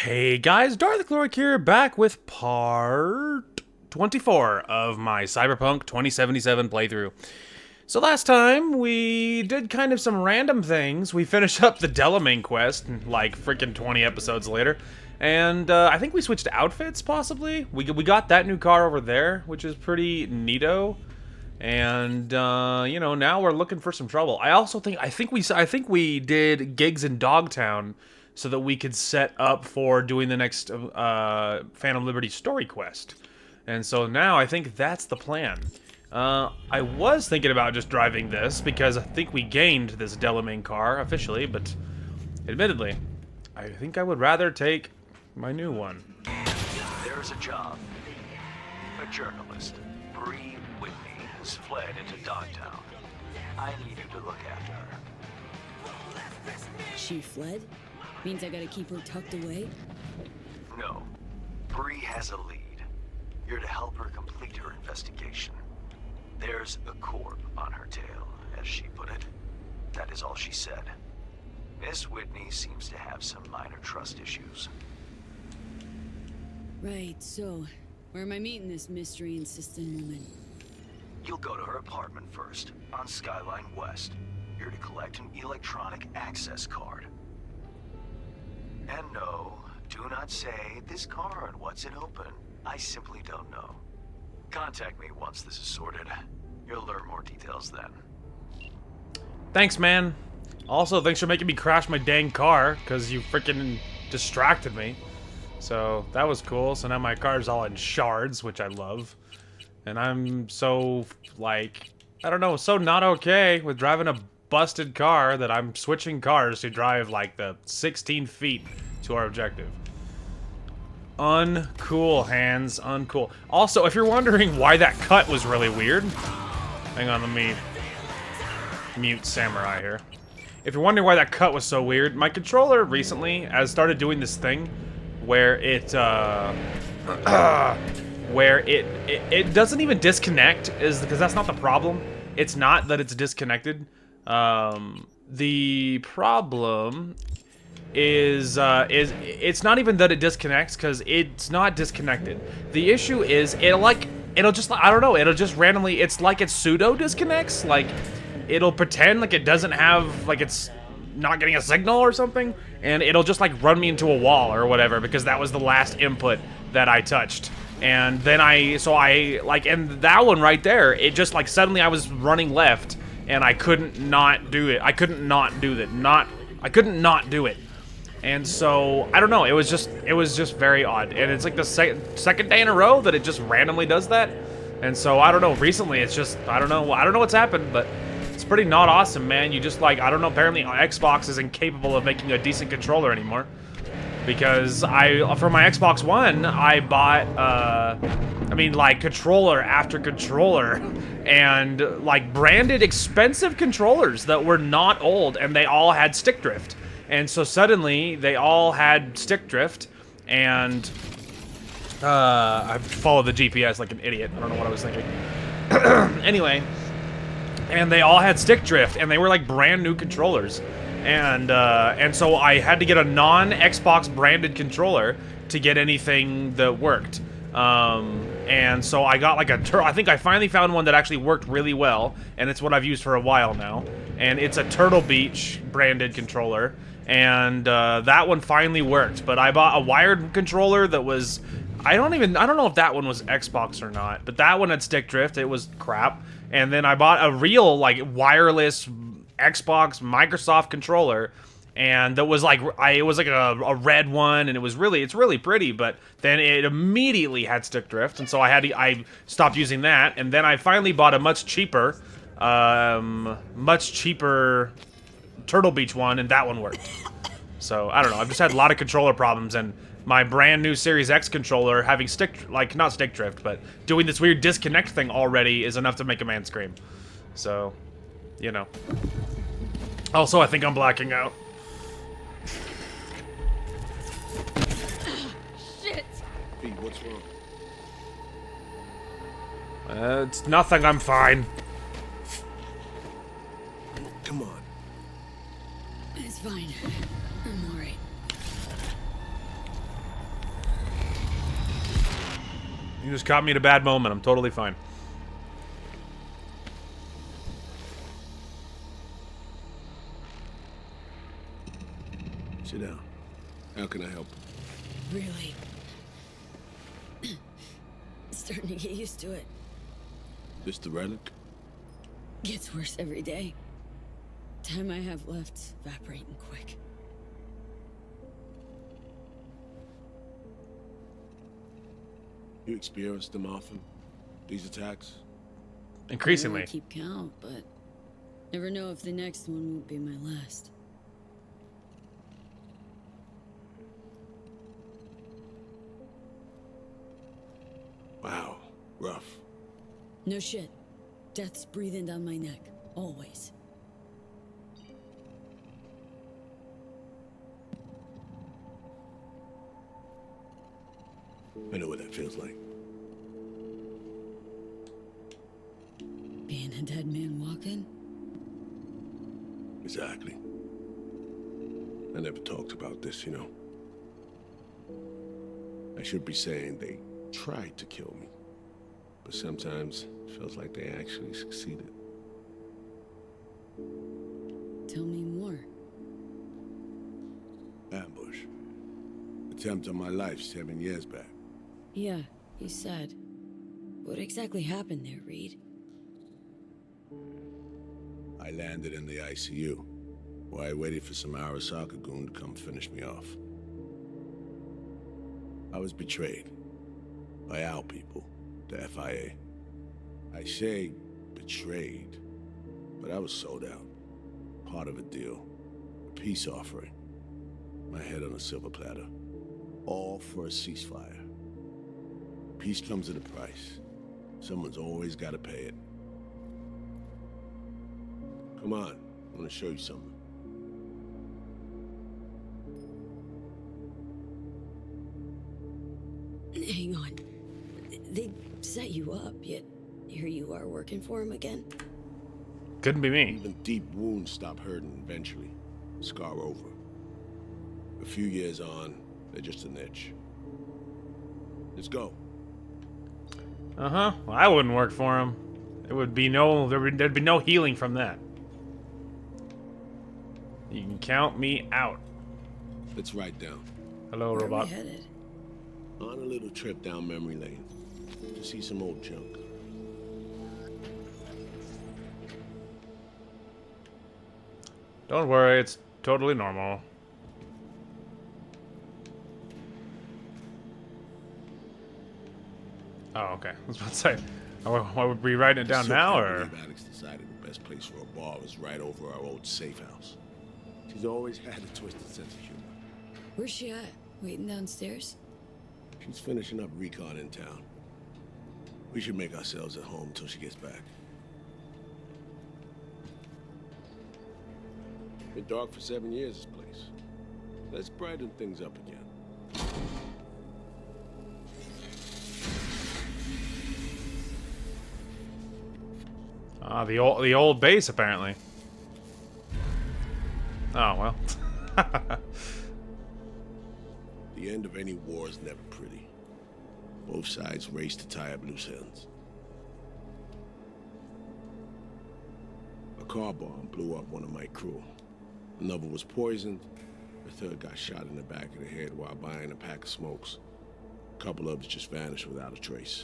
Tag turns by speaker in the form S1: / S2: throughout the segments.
S1: Hey guys, Darth Gloric here, back with part 24 of my Cyberpunk 2077 playthrough. So last time, we did kind of some random things. We finished up the Delamain quest, like freaking 20 episodes later. And I think we switched outfits, possibly. We got that new car over there, which is pretty neato. And you know, now we're looking for some trouble. I think we did gigs in Dogtown so that we could set up for doing the next Phantom Liberty story quest. And so now I think that's the plan. I was thinking about just driving this because I think we gained this Delamain car officially, but admittedly, I think I would rather take my new one.
S2: There's a job. A journalist, Bree Whitney, has fled into Dogtown. I need you to look after her.
S3: She fled? Means I gotta keep her tucked away?
S2: No. Bree has a lead. You're to help her complete her investigation. There's a corp on her tail, as she put it. That is all she said. Miss Whitney seems to have some minor trust issues.
S3: Right, so where am I meeting this mystery-insistent woman?
S2: You'll go to her apartment first, on Skyline West. You're to collect an electronic access card. And no, do not say this card, what's it open? I simply don't know. Contact me once this is sorted. You'll learn more details then.
S1: Thanks, man. Also, thanks for making me crash my dang car, because you freaking distracted me. So, that was cool. So now my car's all in shards, which I love. And I'm so, like, I don't know, so not okay with driving a busted car that I'm switching cars to drive, like, the 16 feet to our objective. Uncool, Hands. Uncool. Also, if you're wondering why that cut was really weird... Hang on, let me mute Samurai here. If you're wondering why that cut was so weird, my controller recently has started doing this thing where it doesn't even disconnect, because that's not the problem. It's not that it's disconnected. The problem is it's not even that it disconnects, because it's not disconnected. The issue is it'll just, I don't know, it'll just randomly, it's like it pseudo disconnects, like it'll pretend like it doesn't have, like it's not getting a signal or something, and it'll just like run me into a wall or whatever, because that was the last input that I touched. And then and that one right there, it just like suddenly I was running left and I couldn't not do it. I couldn't not do it. And so, I don't know, it was just very odd. And it's like the second day in a row that it just randomly does that. And so, I don't know, recently it's just, I don't know what's happened, but it's pretty not awesome, man. You just like, I don't know, apparently Xbox is incapable of making a decent controller anymore. Because for my Xbox One, I bought, like controller after controller, and like branded expensive controllers that were not old, and they all had stick drift. And so suddenly, they all had stick drift, and I followed the GPS like an idiot. I don't know what I was thinking. Anyway, and they all had stick drift, and they were like brand new controllers. And so I had to get a non-Xbox branded controller to get anything that worked. And so I got like I think I finally found one that actually worked really well, and it's what I've used for a while now. And it's a Turtle Beach branded controller, and that one finally worked. But I bought a wired controller that was, I don't know if that one was Xbox or not, but that one had stick drift. It was crap. And then I bought a real like wireless Xbox Microsoft controller, and that was like it was like a red one, and it's really pretty, but then it immediately had stick drift, and so I stopped using that. And then I finally bought a much cheaper Turtle Beach one, and that one worked. So I don't know, I've just had a lot of controller problems, and my brand new Series X controller having not stick drift, but doing this weird disconnect thing already is enough to make a man scream. So, you know. Also, I think I'm blacking out.
S3: Shit!
S4: Hey, what's wrong?
S1: It's nothing, I'm fine.
S4: Come on.
S3: It's fine. I'm alright.
S1: You just caught me at a bad moment. I'm totally fine.
S4: Sit down. How can I help?
S3: Really? Starting to get used to it.
S4: This the relic?
S3: Gets worse every day. Time I have left's evaporating quick.
S4: You experience them often? These attacks?
S1: Increasingly.
S3: I keep count, but never know if the next one won't be my last.
S4: Wow, rough.
S3: No shit. Death's breathing down my neck. Always.
S4: I know what that feels like.
S3: Being a dead man walking?
S4: Exactly. I never talked about this, you know. I should be saying they tried to kill me, but sometimes it feels like they actually succeeded.
S3: Tell me more.
S4: Ambush. Attempt on my life 7 years back.
S3: Yeah, you said. What exactly happened there, Reed?
S4: I landed in the ICU, where I waited for some Arasaka goon to come finish me off. I was betrayed by our people, the FIA. I say betrayed, but I was sold out. Part of a deal, a peace offering. My head on a silver platter. All for a ceasefire. Peace comes at a price. Someone's always got to pay it. Come on, I want to show you something.
S3: Hang on. They set you up, yet here you are working for him again?
S1: Couldn't be me.
S4: Even deep wounds stop hurting eventually. Scar over. A few years on, they're just an itch. Let's go.
S1: Uh-huh. Well, I wouldn't work for him. It would be there'd be no healing from that. You can count me out.
S4: Let's write down.
S1: Hello,
S3: Where are
S1: robot.
S3: we headed?
S4: On a little trip down memory lane to see some old junk.
S1: Don't worry, it's totally normal. Oh, okay. I was about to say, why would we write it down
S4: Still
S1: now,
S4: can't
S1: or?
S4: believe Alex decided the best place for a bar was right over our old safe house. She's always had a twisted sense of humor.
S3: Where's she at? Waiting downstairs?
S4: She's finishing up recon in town. We should make ourselves at home until she gets back. Been dark for 7 years, this place. Let's brighten things up again.
S1: Ah, the old base, apparently. Oh, well.
S4: The end of any war is never pretty. Both sides race to tie up loose ends. A car bomb blew up one of my crew. Another was poisoned. The third got shot in the back of the head while buying a pack of smokes. A couple others just vanished without a trace.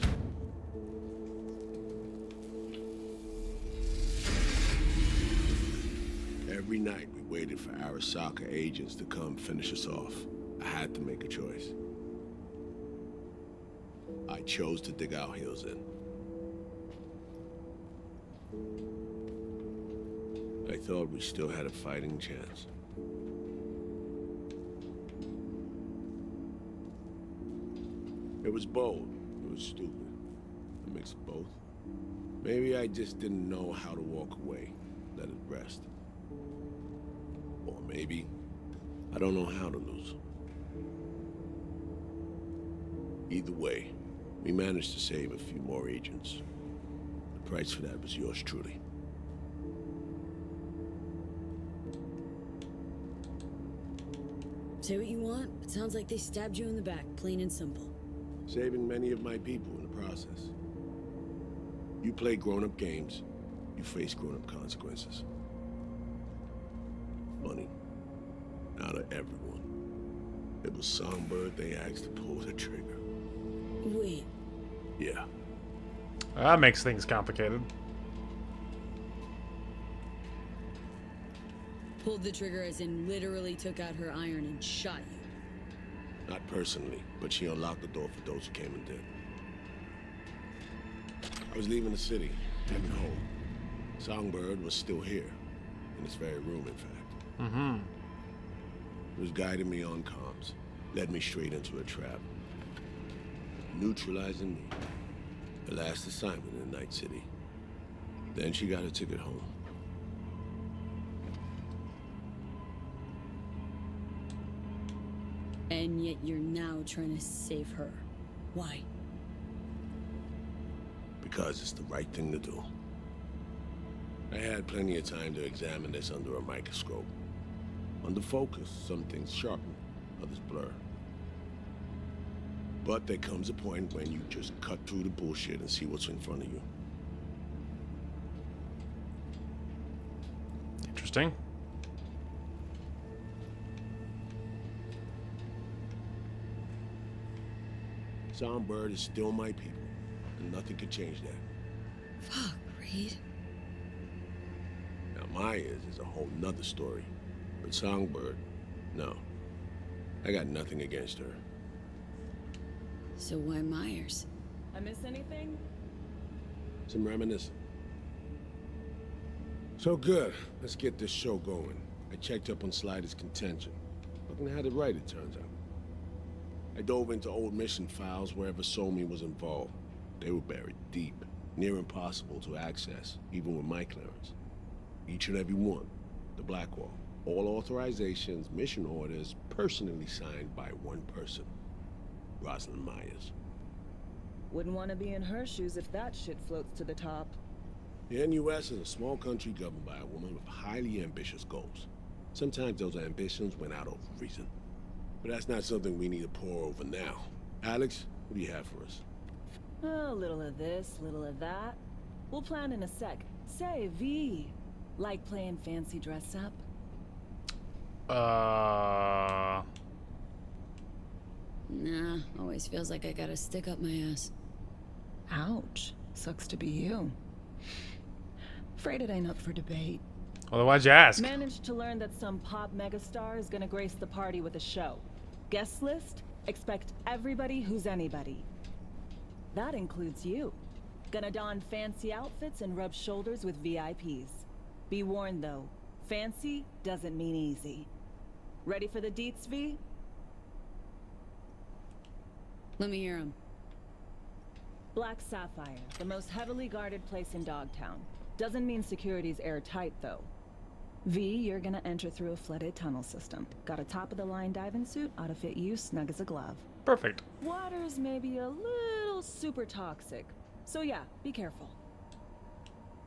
S4: Every night we waited for Arasaka agents to come finish us off. I had to make a choice. I chose to dig our heels in. I thought we still had a fighting chance. It was bold. It was stupid. A mix of both. Maybe I just didn't know how to walk away, let it rest. Or maybe I don't know how to lose. Either way, we managed to save a few more agents. The price for that was yours truly.
S3: Say what you want, but sounds like they stabbed you in the back, plain and simple.
S4: saving many of my people in the process. You play grown-up games, you face grown-up consequences. Funny, out of everyone, it was Songbird they asked to pull the trigger.
S3: Wait,
S4: Yeah.
S1: That makes things complicated.
S3: pulled the trigger as in literally took out her iron and shot you.
S4: Not personally, but she unlocked the door for those who came and did. I was leaving the city, heading home. Songbird was still here, in this very room, in fact.
S1: Mm-hmm.
S4: It was guiding me on comms, led me straight into a trap. Neutralizing me. The last assignment in Night City. Then she got a ticket home.
S3: And yet you're now trying to save her. Why?
S4: Because it's the right thing to do. I had plenty of time to examine this under a microscope. Under focus, some things sharpen, others blur. But there comes a point when you just cut through the bullshit and see what's in front of you.
S1: Interesting.
S4: Songbird is still my people, and nothing can change that.
S3: Fuck, Reed.
S4: Now Myers is a whole nother story. But Songbird, no. I got nothing against her.
S3: So why Myers?
S5: I miss anything?
S4: Some reminiscing. So good. Let's get this show going. I checked up on Slider's contention. Fucking had it right, it turns out. I dove into old mission files wherever Somi was involved. They were buried deep, near impossible to access, even with my clearance. Each and every one. The Blackwall. All authorizations, mission orders, personally signed by one person. Rosalind Myers.
S5: Wouldn't want to be in her shoes if that shit floats to the top.
S4: The NUS is a small country governed by a woman with highly ambitious goals. Sometimes those ambitions went out of reason. But that's not something we need to pour over now. Alex, what do you have for us?
S5: A little of this, little of that. We'll plan in a sec. Say, V. Like playing fancy dress up?
S3: Nah, always feels like I gotta stick up my ass.
S5: Ouch. Sucks to be you. Afraid it ain't up for debate.
S1: Well, why'd you ask?
S5: Managed to learn that some pop megastar is gonna grace the party with a show. Guest list? Expect everybody who's anybody. That includes you. Gonna don fancy outfits and rub shoulders with VIPs. Be warned though, fancy doesn't mean easy. Ready for the deets, V?
S3: Let me hear him.
S5: Black Sapphire, the most heavily guarded place in Dogtown. Doesn't mean security's airtight though. V, you're gonna enter through a flooded tunnel system. Got a top-of-the-line diving suit, ought to fit you snug as a glove.
S1: Perfect.
S5: Water's maybe a little super toxic. So yeah, be careful.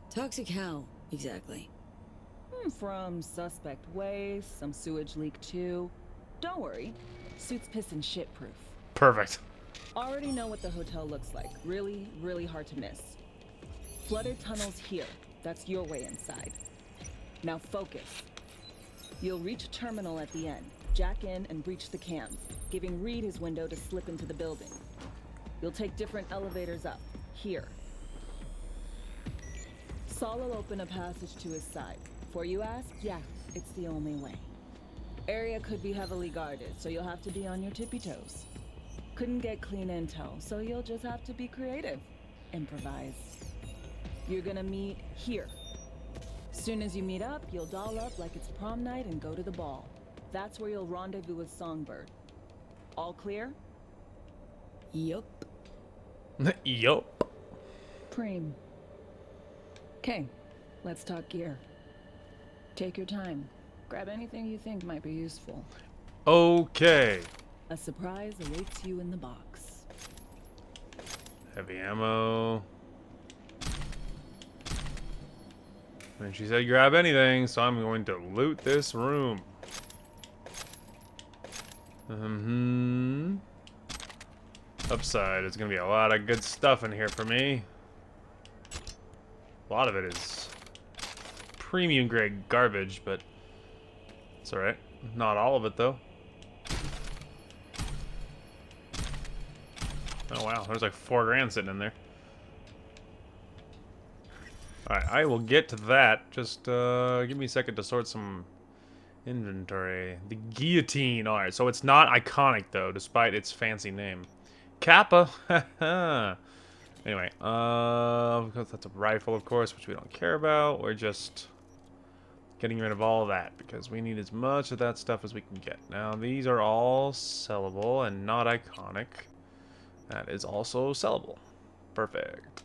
S3: Toxic how, exactly?
S5: From suspect waste, some sewage leak too. Don't worry, suit's piss and shit proof.
S1: Perfect.
S5: Already know what the hotel looks like. Really, really hard to miss. Flooded tunnels here. That's your way inside. Now focus. You'll reach a terminal at the end. Jack in and breach the cams, giving Reed his window to slip into the building. You'll take different elevators up. Here. Saul will open a passage to his side. Before you ask, yeah, it's the only way. Area could be heavily guarded, so you'll have to be on your tippy toes. Couldn't get clean intel, so you'll just have to be creative. Improvise. You're gonna meet here. Soon as you meet up, you'll doll up like it's prom night and go to the ball. That's where you'll rendezvous with Songbird. All clear?
S3: Yup.
S1: Yup.
S5: Preem. Okay, let's talk gear. Take your time. Grab anything you think might be useful.
S1: Okay.
S5: A surprise awaits you in the box.
S1: Heavy ammo. And she said grab anything, so I'm going to loot this room. Upside, there's gonna be a lot of good stuff in here for me. A lot of it is premium grade garbage, but it's alright. Not all of it, though. Oh wow, there's like $4 grand sitting in there. Alright, I will get to that. Just give me a second to sort some inventory. The guillotine. Alright, so it's not iconic though, despite its fancy name. Kappa. Anyway, because that's a rifle, of course, which we don't care about. We're just getting rid of all of that because we need as much of that stuff as we can get. Now, these are all sellable and not iconic. That is also sellable. Perfect.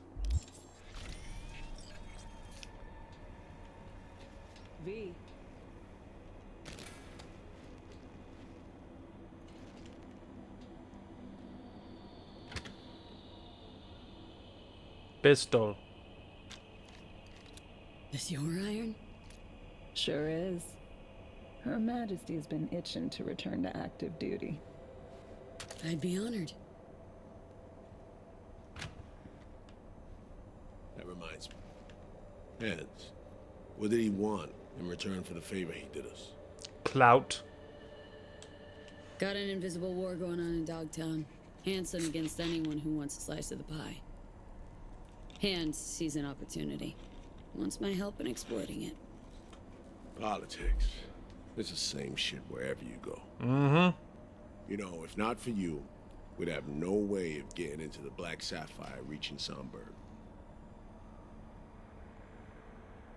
S5: V.
S1: Pistol.
S3: This your iron?
S5: Sure is. Her Majesty's been itching to return to active duty.
S3: I'd be honored.
S4: That reminds me. Heads, what did he want in return for the favor he did us?
S1: Clout.
S3: Got an invisible war going on in Dogtown. Hanson against anyone who wants a slice of the pie. Hand sees an opportunity. Wants my help in exploiting it.
S4: Politics. It's the same shit wherever you go.
S1: Mm-hmm.
S4: You know, if not for you, we'd have no way of getting into the Black Sapphire reaching Songbird.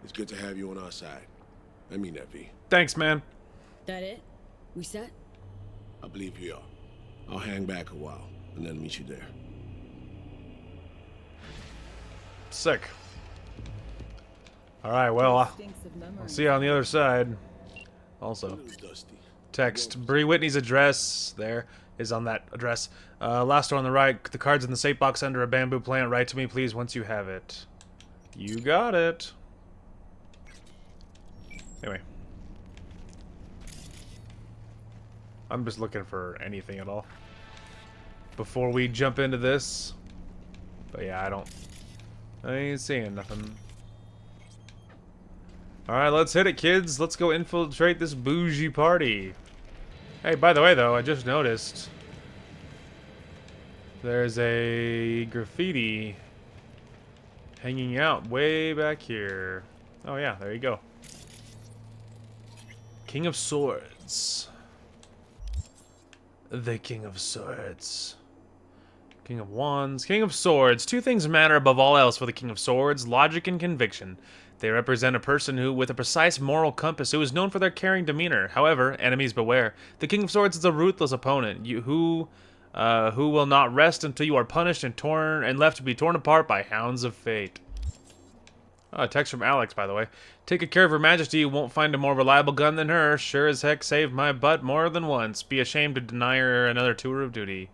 S4: It's good to have you on our side. I mean that, V.
S1: Thanks, man.
S3: That it? We set?
S4: I believe we are. I'll hang back a while, and then meet you there.
S1: Sick. Alright, well,
S5: Stinks of memory.
S1: I'll see you on the other side. Also,
S4: Dusty.
S1: text Bree Whitney's address. There is on that address. Last door on the right. The card's in the safe box under a bamboo plant. Write to me, please, once you have it. You got it. Anyway. I'm just looking for anything at all before we jump into this. But yeah, I ain't seeing nothing. Alright, let's hit it, kids. Let's go infiltrate this bougie party. Hey, by the way, though, I just noticed there's a graffiti hanging out way back here. Oh, yeah, there you go. King of Swords. The King of Swords. King of Wands. King of Swords. Two things matter above all else for the King of Swords: logic and conviction. They represent a person who, with a precise moral compass, who is known for their caring demeanor. However, enemies beware. The King of Swords is a ruthless opponent, who will not rest until you are punished and left to be torn apart by hounds of fate. Oh, a text from Alex, by the way. Take good care of Her Majesty. You won't find a more reliable gun than her. Sure as heck saved my butt more than once. Be ashamed to deny her another tour of duty.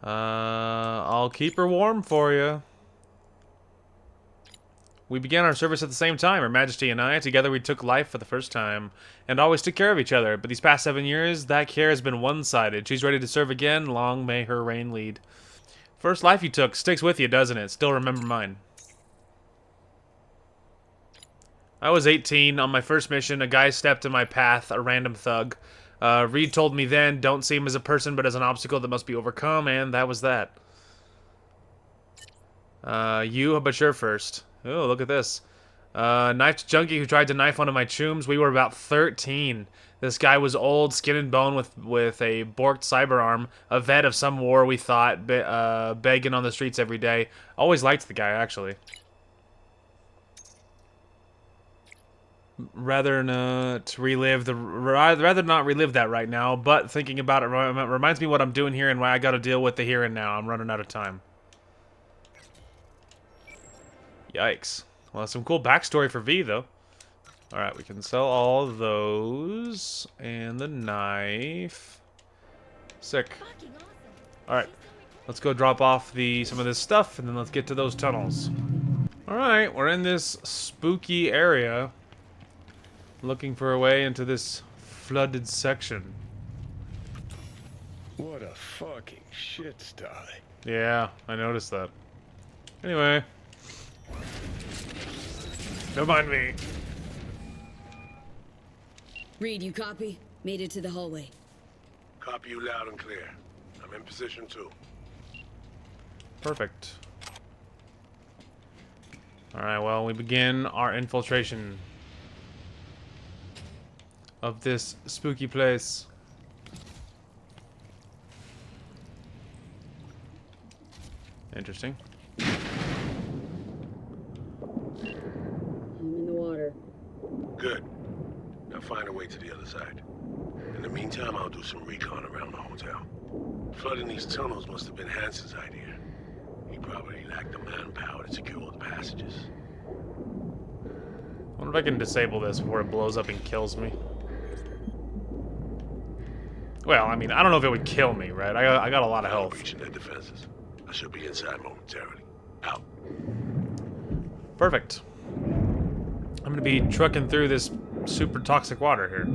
S1: I'll keep her warm for you. We began our service at the same time, Her Majesty and I. Together we took life for the first time, and always took care of each other. But these past 7 years, that care has been one-sided. She's ready to serve again. Long may her reign lead. First life you took sticks with you, doesn't it? Still remember mine. I was 18. On my first mission, a guy stepped in my path, a random thug. Reed told me then, don't see him as a person, but as an obstacle that must be overcome, and that was that. But you're first. Oh, look at this. Knifed junkie who tried to knife one of my chooms. We were about 13. This guy was old, skin and bone with a borked cyber arm, a vet of some war, we thought, begging on the streets every day. Always liked the guy, actually. Rather not relive that right now, but thinking about it reminds me what I'm doing here and why I gotta deal with the here and now. I'm running out of time. Yikes. Well, some cool backstory for V, though. Alright, we can sell all those. And the knife. Sick. Alright. Let's go drop off some of this stuff, and then let's get to those tunnels. Alright, we're in this spooky area. Looking for a way into this flooded section.
S6: What a fucking shit sty.
S1: Yeah, I noticed that. Anyway. Don't mind me.
S3: Reed, you copy? Made it to the hallway.
S4: Copy you loud and clear. I'm in position too.
S1: Perfect. Alright, well, we begin our infiltration of this spooky place. Interesting.
S3: I'm in the water.
S4: Good. Now find a way to the other side. In the meantime, I'll do some recon around the hotel. Flooding these tunnels must have been Hanson's idea. He probably lacked the manpower to secure the passages.
S1: I wonder if I can disable this before it blows up and kills me. Well, I mean, I don't know if it would kill me, right? I got a lot of health.
S4: Breaching their defenses. I should be inside momentarily. Out.
S1: Perfect. I'm gonna be trucking through this super toxic water here.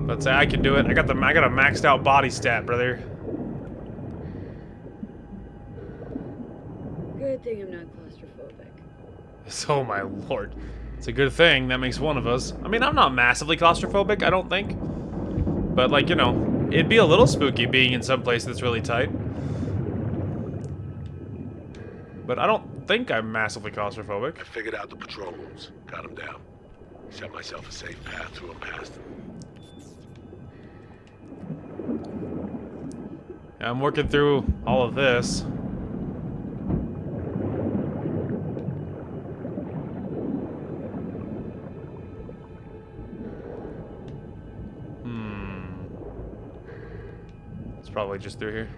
S1: Let's say I can do it. I got a maxed out body stat, brother.
S3: Good thing I'm not claustrophobic.
S1: Oh my lord. It's a good thing that makes one of us. I mean, I'm not massively claustrophobic, I don't think. But like, you know, it'd be a little spooky being in some place that's really tight. But I don't think I'm massively claustrophobic.
S4: I figured out the patrol rooms. Got them down. Set myself a safe path through and past them.
S1: I'm working through all of this. It's probably just through here.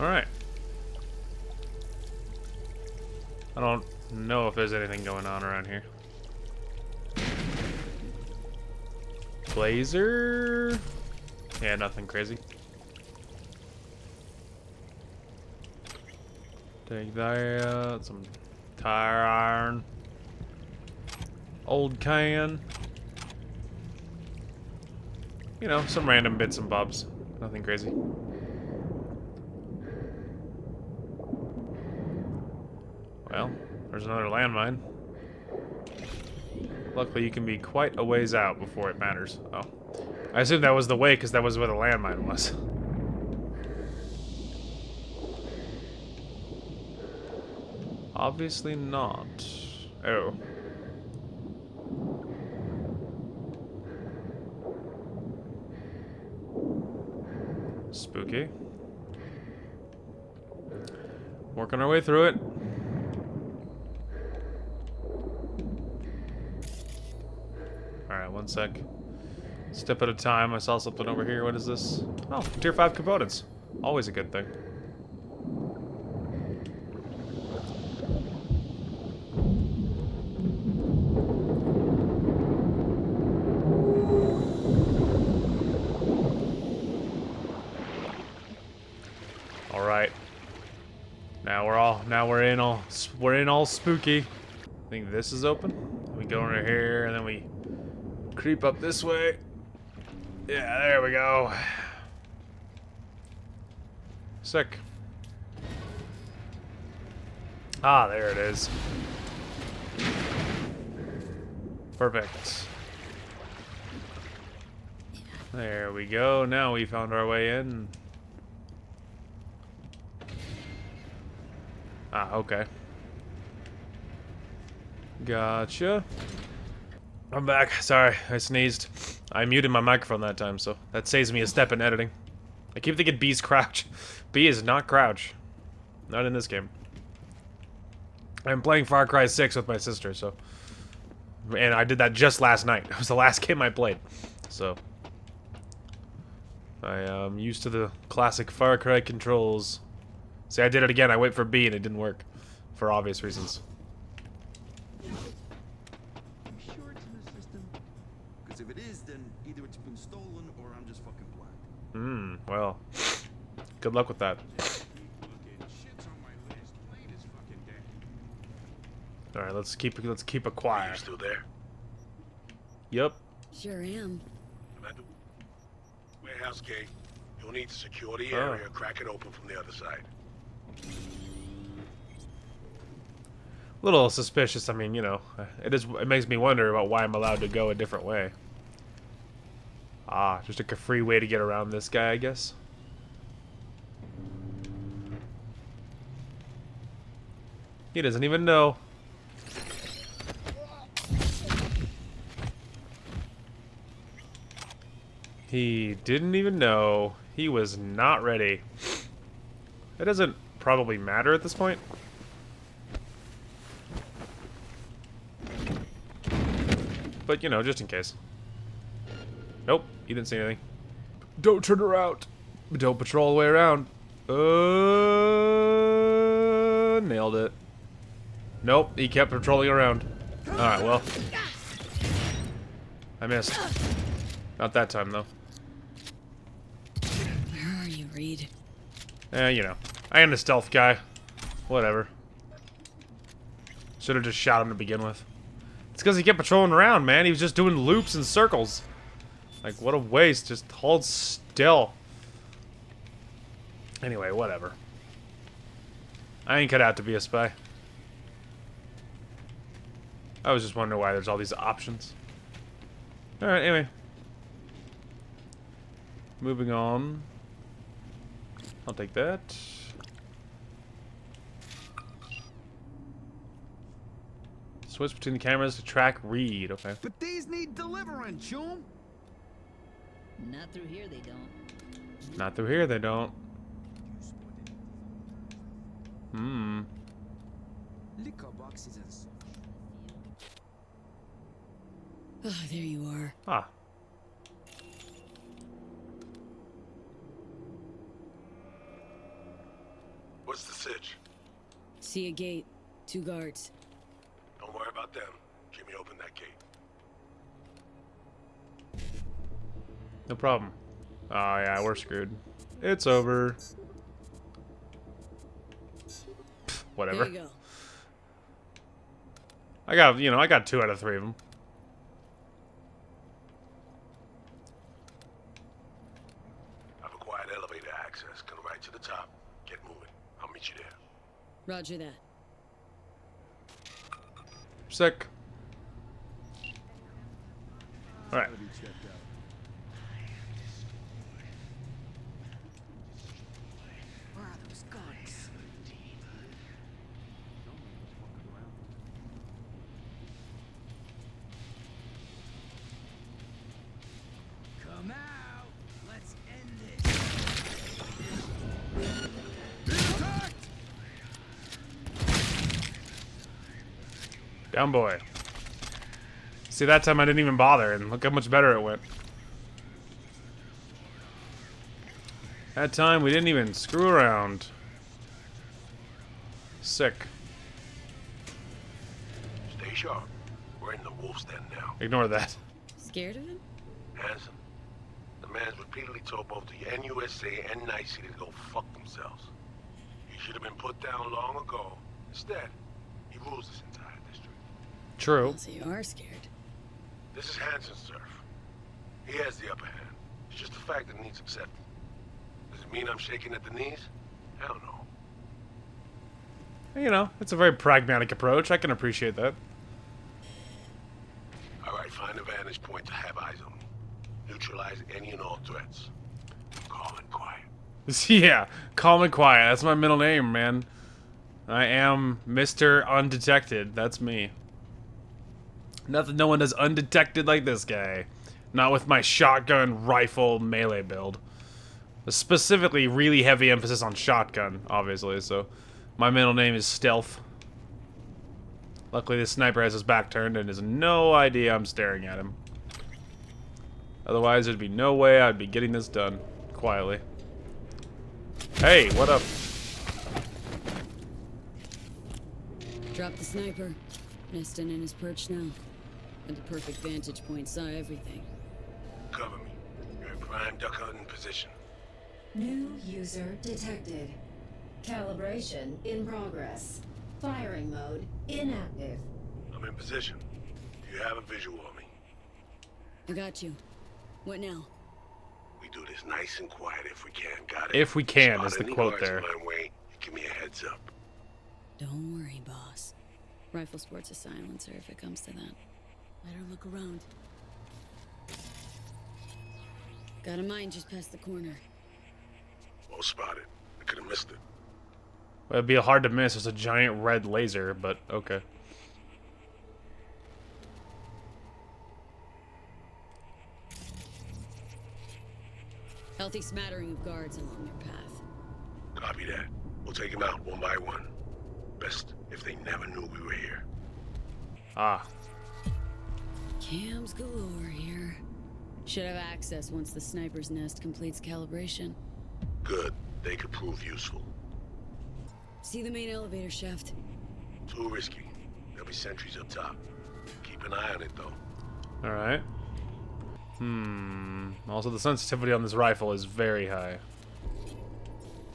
S1: Alright. I don't know if there's anything going on around here. Blazer? Yeah, nothing crazy. Take that, some tire iron. Old can. You know, some random bits and bobs. Nothing crazy. Well, there's another landmine. Luckily, you can be quite a ways out before it matters. Oh. I assume that was the way, because that was where the landmine was. Obviously not. Oh. Spooky. Working our way through it. Alright, one sec. Step at a time. I saw something over here. What is this? Oh, tier 5 components. Always a good thing. Alright. Now we're in all spooky. I think this is open. We go under here and then we creep up this way. Yeah, there we go. Sick. Ah, there it is. Perfect. There we go. Now we found our way in. Ah, okay. Gotcha. I'm back. Sorry, I sneezed. I muted my microphone that time, so that saves me a step in editing. I keep thinking B's crouch. B is not crouch. Not in this game. I'm playing Far Cry 6 with my sister, so... And I did that just last night. It was the last game I played. So... I am used to the classic Far Cry controls. See, I did it again. I wait for B and it didn't work. For obvious reasons.
S7: You sure it's in the system? Because if it is, then either it's been stolen or I'm
S8: I'm just fucking black.
S1: Well, good luck with that.
S8: Shit's on my list. Plain as fucking day.
S1: All right, let's keep it quiet.
S4: You still there?
S1: Yep.
S3: Sure am.
S4: Amanda? Warehouse gate. You'll need to secure the
S1: Oh.
S4: area, crack it open from the other side.
S1: A little suspicious. I mean, you know, it makes me wonder about why I'm allowed to go a different way. Ah, just a free way to get around this guy, I guess. He doesn't even know. He didn't even know. He was not ready. It doesn't probably matter at this point. But, you know, just in case. Nope, he didn't see anything. Don't turn around. Don't patrol all the way around. Nailed it. Nope, he kept patrolling around. Alright, well. I missed. Not that time, though.
S3: Where are you, Reed?
S1: You know. I am a stealth guy. Whatever. Should have just shot him to begin with. It's because he kept patrolling around, man. He was just doing loops and circles. Like, what a waste. Just hold still. Anyway, whatever. I ain't cut out to be a spy. I was just wondering why there's all these options. Alright, anyway. Moving on. I'll take that. Switch between the cameras to track Reed. Okay.
S8: But these need delivering, chum.
S9: Not through here, they don't.
S1: Not through here, they don't.
S8: Liquor boxes and such.
S3: Oh, there you are.
S1: Ah.
S4: What's the sitch?
S3: See a gate. 2 guards.
S4: Don't worry about them. Jimmy, open that gate.
S1: No problem. Oh, yeah, we're screwed. It's over. Pfft, whatever.
S3: There you go.
S1: I got 2 out of 3 of them.
S4: I've acquired elevator access. Go right to the top. Get moving. I'll meet you there.
S3: Roger that.
S1: Sick. Alright.
S8: Gotta be checked out.
S5: Where are those guards?
S8: Come out. Let's end this. Attacked!
S1: Down boy. See, that time I didn't even bother, and look how much better it went. That time we didn't even screw around. Sick.
S4: Stay sharp. We're in the wolf's den now.
S1: Ignore that.
S3: Scared of him?
S4: Hanson, the man's repeatedly told both the NUSA and Night City to go fuck themselves. He should have been put down long ago. Instead, he rules this entire district.
S1: True.
S3: Well, so you are scared.
S4: This is Hanson's turf. He has the upper hand. It's just a fact that needs accepted. Does it mean I'm shaking at the knees? Hell no.
S1: You know, it's a very pragmatic approach. I can appreciate that.
S4: All right, find a vantage point to have eyes on me. Neutralize any and all threats. Calm and quiet.
S1: Yeah, calm and quiet. That's my middle name, man. I am Mr. Undetected. That's me. No one is undetected like this guy. Not with my shotgun rifle melee build. Specifically, really heavy emphasis on shotgun, obviously, so my middle name is Stealth. Luckily, this sniper has his back turned and has no idea I'm staring at him. Otherwise, there'd be no way I'd be getting this done quietly. Hey, what up?
S3: Drop the sniper. Nesting in his perch now. At the perfect vantage point, saw everything.
S4: Cover me. You're in Prime ducker in position.
S10: New user detected. Calibration in progress. Firing mode inactive.
S4: I'm in position. Do you have a visual on me?
S3: I got you. What now?
S4: We do this nice and quiet if we can. Got it?
S1: If we can,
S4: Spot
S1: is the
S4: any
S1: quote
S4: guards
S1: there.
S4: my way, you give me a heads up.
S3: Don't worry, boss. Rifle sports a silencer if it comes to that. Let her look around. Got a mine just past the corner.
S4: Well spotted. I could have missed it.
S1: Well, it'd be hard to miss. It's a giant red laser, but okay.
S3: Healthy smattering of guards along your path.
S4: Copy that. We'll take them out one by one. Best if they never knew we were here.
S1: Ah.
S3: Cams galore here. Should have access once the sniper's nest completes calibration.
S4: Good. They could prove useful.
S3: See the main elevator shaft.
S4: Too risky. There'll be sentries up top. Keep an eye on it, though.
S1: Alright. Also, the sensitivity on this rifle is very high.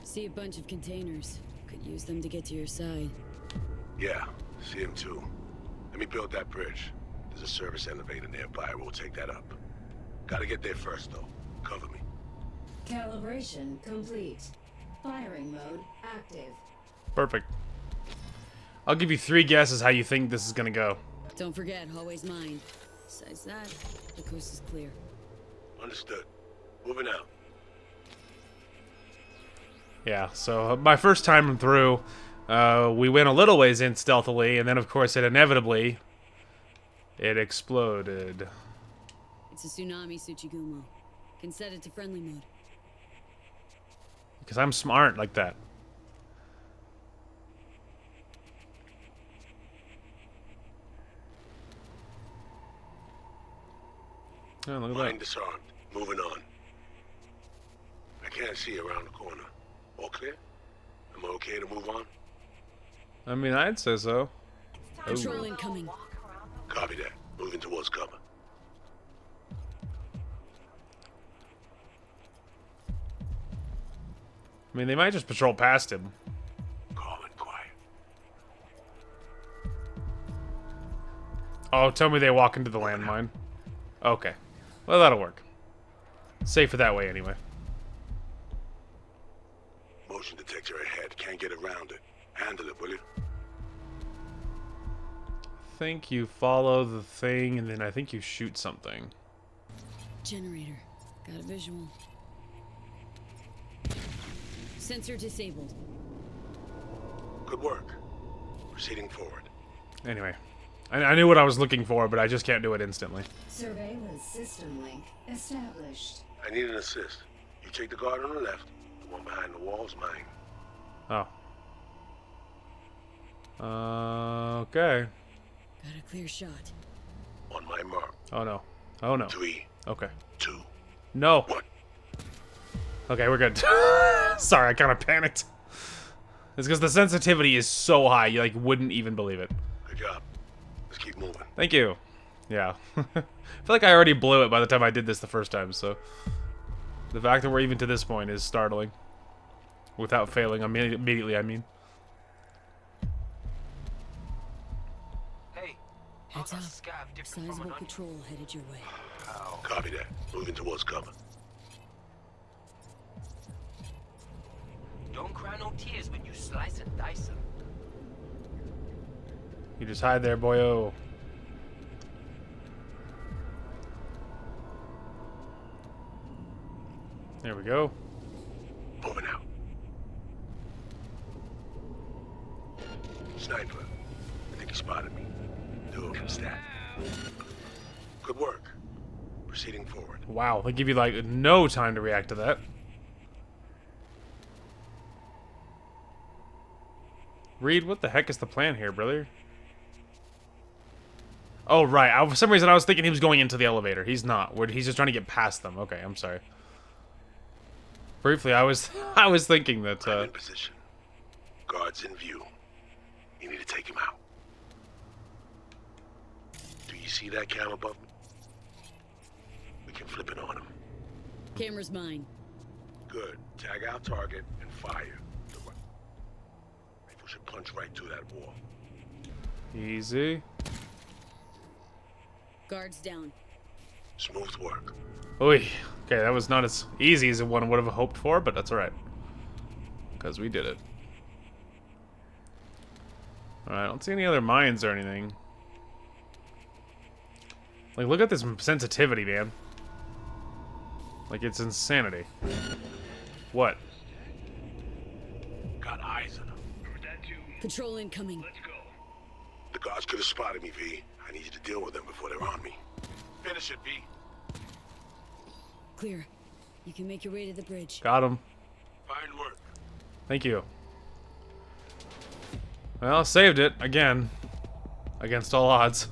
S3: See a bunch of containers. Could use them to get to your side.
S4: Yeah, see him too. Let me build that bridge. There's a service elevator nearby. We'll take that up. Gotta get there first, though. Cover me.
S10: Calibration complete. Firing mode active.
S1: Perfect. I'll give you 3 guesses how you think this is gonna go.
S3: Don't forget, hallway's mine. Besides that, the coast is clear.
S4: Understood. Moving out.
S1: Yeah, so my first time through, we went a little ways in stealthily, and then of course it inevitably, it exploded.
S3: It's a tsunami, Tsuchigumo. Can set it to friendly mode.
S1: Because I'm smart like that. Oh, look at
S4: Mine
S1: that.
S4: disarmed. Moving on. I can't see around the corner. All clear? Am I okay to move on?
S1: I mean, I'd say so.
S3: Patrol incoming.
S4: Copy that. Moving towards cover.
S1: I mean, they might just patrol past him.
S4: Calm and quiet.
S1: Oh, tell me they walk into the landmine. Okay. Well, that'll work. Safer that way, anyway.
S4: Motion detector ahead. Can't get around it. Handle it, will you?
S1: I think you follow the thing, and then I think you shoot something.
S3: Generator. Got a visual. Sensor disabled.
S4: Good work. Proceeding forward.
S1: Anyway. I knew what I was looking for, but I just can't do it instantly.
S10: Surveillance system link established.
S4: I need an assist. You take the guard on the left. The one behind the wall's mine.
S1: Oh. Okay.
S3: Got a clear shot.
S4: On my mark.
S1: Oh, no. Oh, no.
S4: 3,
S1: Okay.
S4: 2,
S1: No.
S4: 1.
S1: Okay, we're good. Sorry, I kind of panicked. It's because the sensitivity is so high, you, like, wouldn't even believe it.
S4: Good job. Let's keep moving.
S1: Thank you. Yeah. I feel like I already blew it by the time I did this the first time, so... The fact that we're even to this point is startling. Without failing immediately, I mean.
S2: Hey,
S3: Heads up.
S2: scav different from
S3: Sizable
S2: an onion.
S3: patrol headed your way.
S4: Copy that. Moving towards cover.
S2: Don't cry no tears when you slice and dice them.
S1: You just hide there, boyo. There we go.
S4: Moving out. Sniper. I think he spotted me. Do him stat. Good work. Proceeding forward.
S1: Wow, they give you, like, no time to react to that. Reed, what the heck is the plan here, brother? Oh, right. For some reason, I was thinking he was going into the elevator. He's not. He's just trying to get past them. Okay, I'm sorry. Briefly, I was thinking that,
S4: I'm in position. Guards in view. You need to take him out. Do you see that cam above me? We can flip it on him.
S3: Camera's mine.
S4: Good. Tag our target and fire. The rifle should punch right through that wall.
S1: Easy.
S3: Guards down.
S4: Smooth work.
S1: Oy. Okay, that was not as easy as one would have hoped for, but that's alright. Because we did it. Alright, I don't see any other mines or anything. Like, look at this sensitivity, man. Like, it's insanity. What?
S4: Got eyes on him.
S3: Patrol incoming.
S4: The guards could have spotted me, V. I need you to deal with them before they're on me. Finish it, V.
S3: Clear. You can make your way to the bridge.
S1: Got him.
S4: Fine work.
S1: Thank you. Well, saved it again. Against all odds.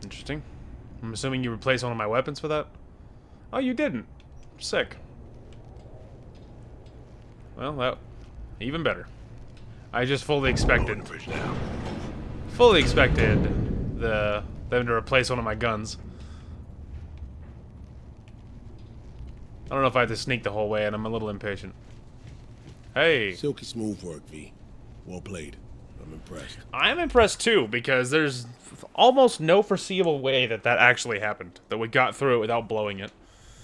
S1: Interesting. I'm assuming you replaced one of my weapons for that? Oh, you didn't. Sick. Well, that... even better. I just fully expected... fully expected them to replace one of my guns. I don't know if I have to sneak the whole way, and I'm a little impatient. Hey.
S4: Silky smooth work, V. Well played. I'm impressed.
S1: I'm impressed too, because there's almost no foreseeable way that that actually happened. That we got through it without blowing it.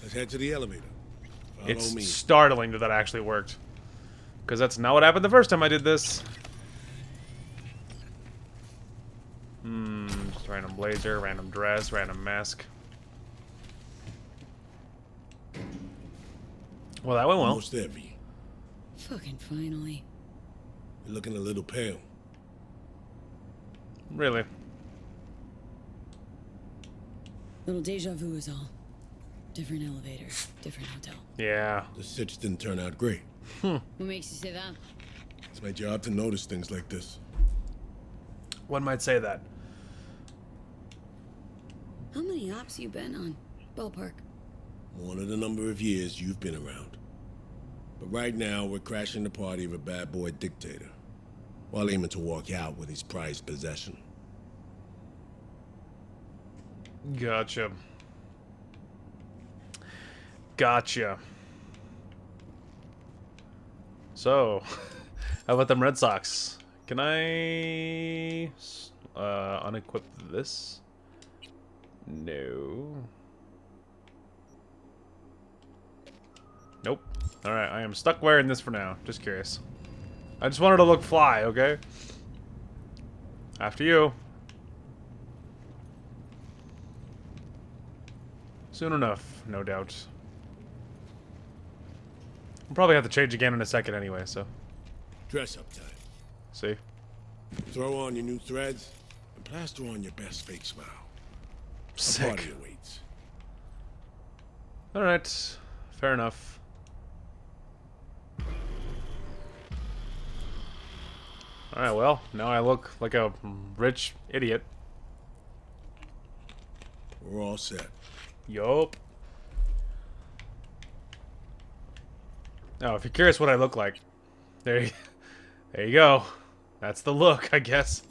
S4: Let's head to the elevator. Follow
S1: It's
S4: me.
S1: startling that that actually worked. Because that's not what happened the first time I did this. Just random blazer, random dress, random mask. Well, that went well.
S4: Almost there, V.
S3: Fucking finally.
S4: You're looking a little pale.
S1: Really?
S3: Little deja vu is all. Different elevator, different hotel.
S1: Yeah.
S4: The sitch didn't turn out great.
S3: What makes you say that?
S4: It's my job to notice things like this.
S1: One might say that.
S3: How many ops you been on? Ballpark.
S4: One of the number of years you've been around. But right now, we're crashing the party of a bad boy dictator, while aiming to walk out with his prized possession.
S1: Gotcha. Gotcha. So, how about them Red Sox? Can I unequip this? No. Nope. Alright, I am stuck wearing this for now. Just curious. I just wanted to look fly, okay? After you. Soon enough, no doubt. I'll probably have to change again in a second anyway, so.
S4: Dress up time.
S1: See?
S4: Throw on your new threads and plaster on your best fake smile. A
S1: Sick.
S4: party awaits.
S1: Alright. Fair enough. Alright, well, now I look like a rich idiot.
S4: We're all set.
S1: Yup. Now, if you're curious what I look like, there you go. That's the look, I guess.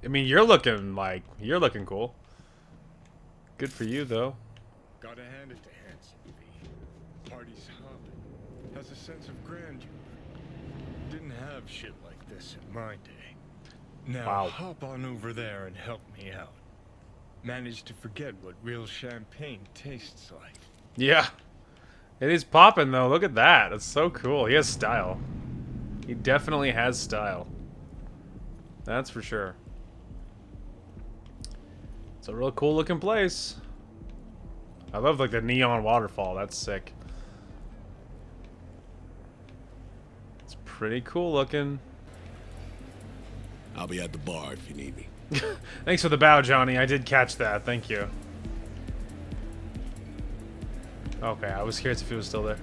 S1: I mean, you're looking cool. Good for you, though.
S6: Gotta hand it to Hanson, V. Party's hopping. Has a sense of grandeur. Didn't have shit like this in my day. Now
S1: Wow.
S6: hop on over there and help me out. Managed to forget what real champagne tastes like.
S1: Yeah. It is popping, though. Look at that. That's so cool. He has style. He definitely has style. That's for sure. It's a real cool looking place. I love like the neon waterfall. That's sick. It's pretty cool looking.
S4: I'll be at the bar if you need me.
S1: Thanks for the bow, Johnny. I did catch that. Thank you. Okay, I was curious if he was still there.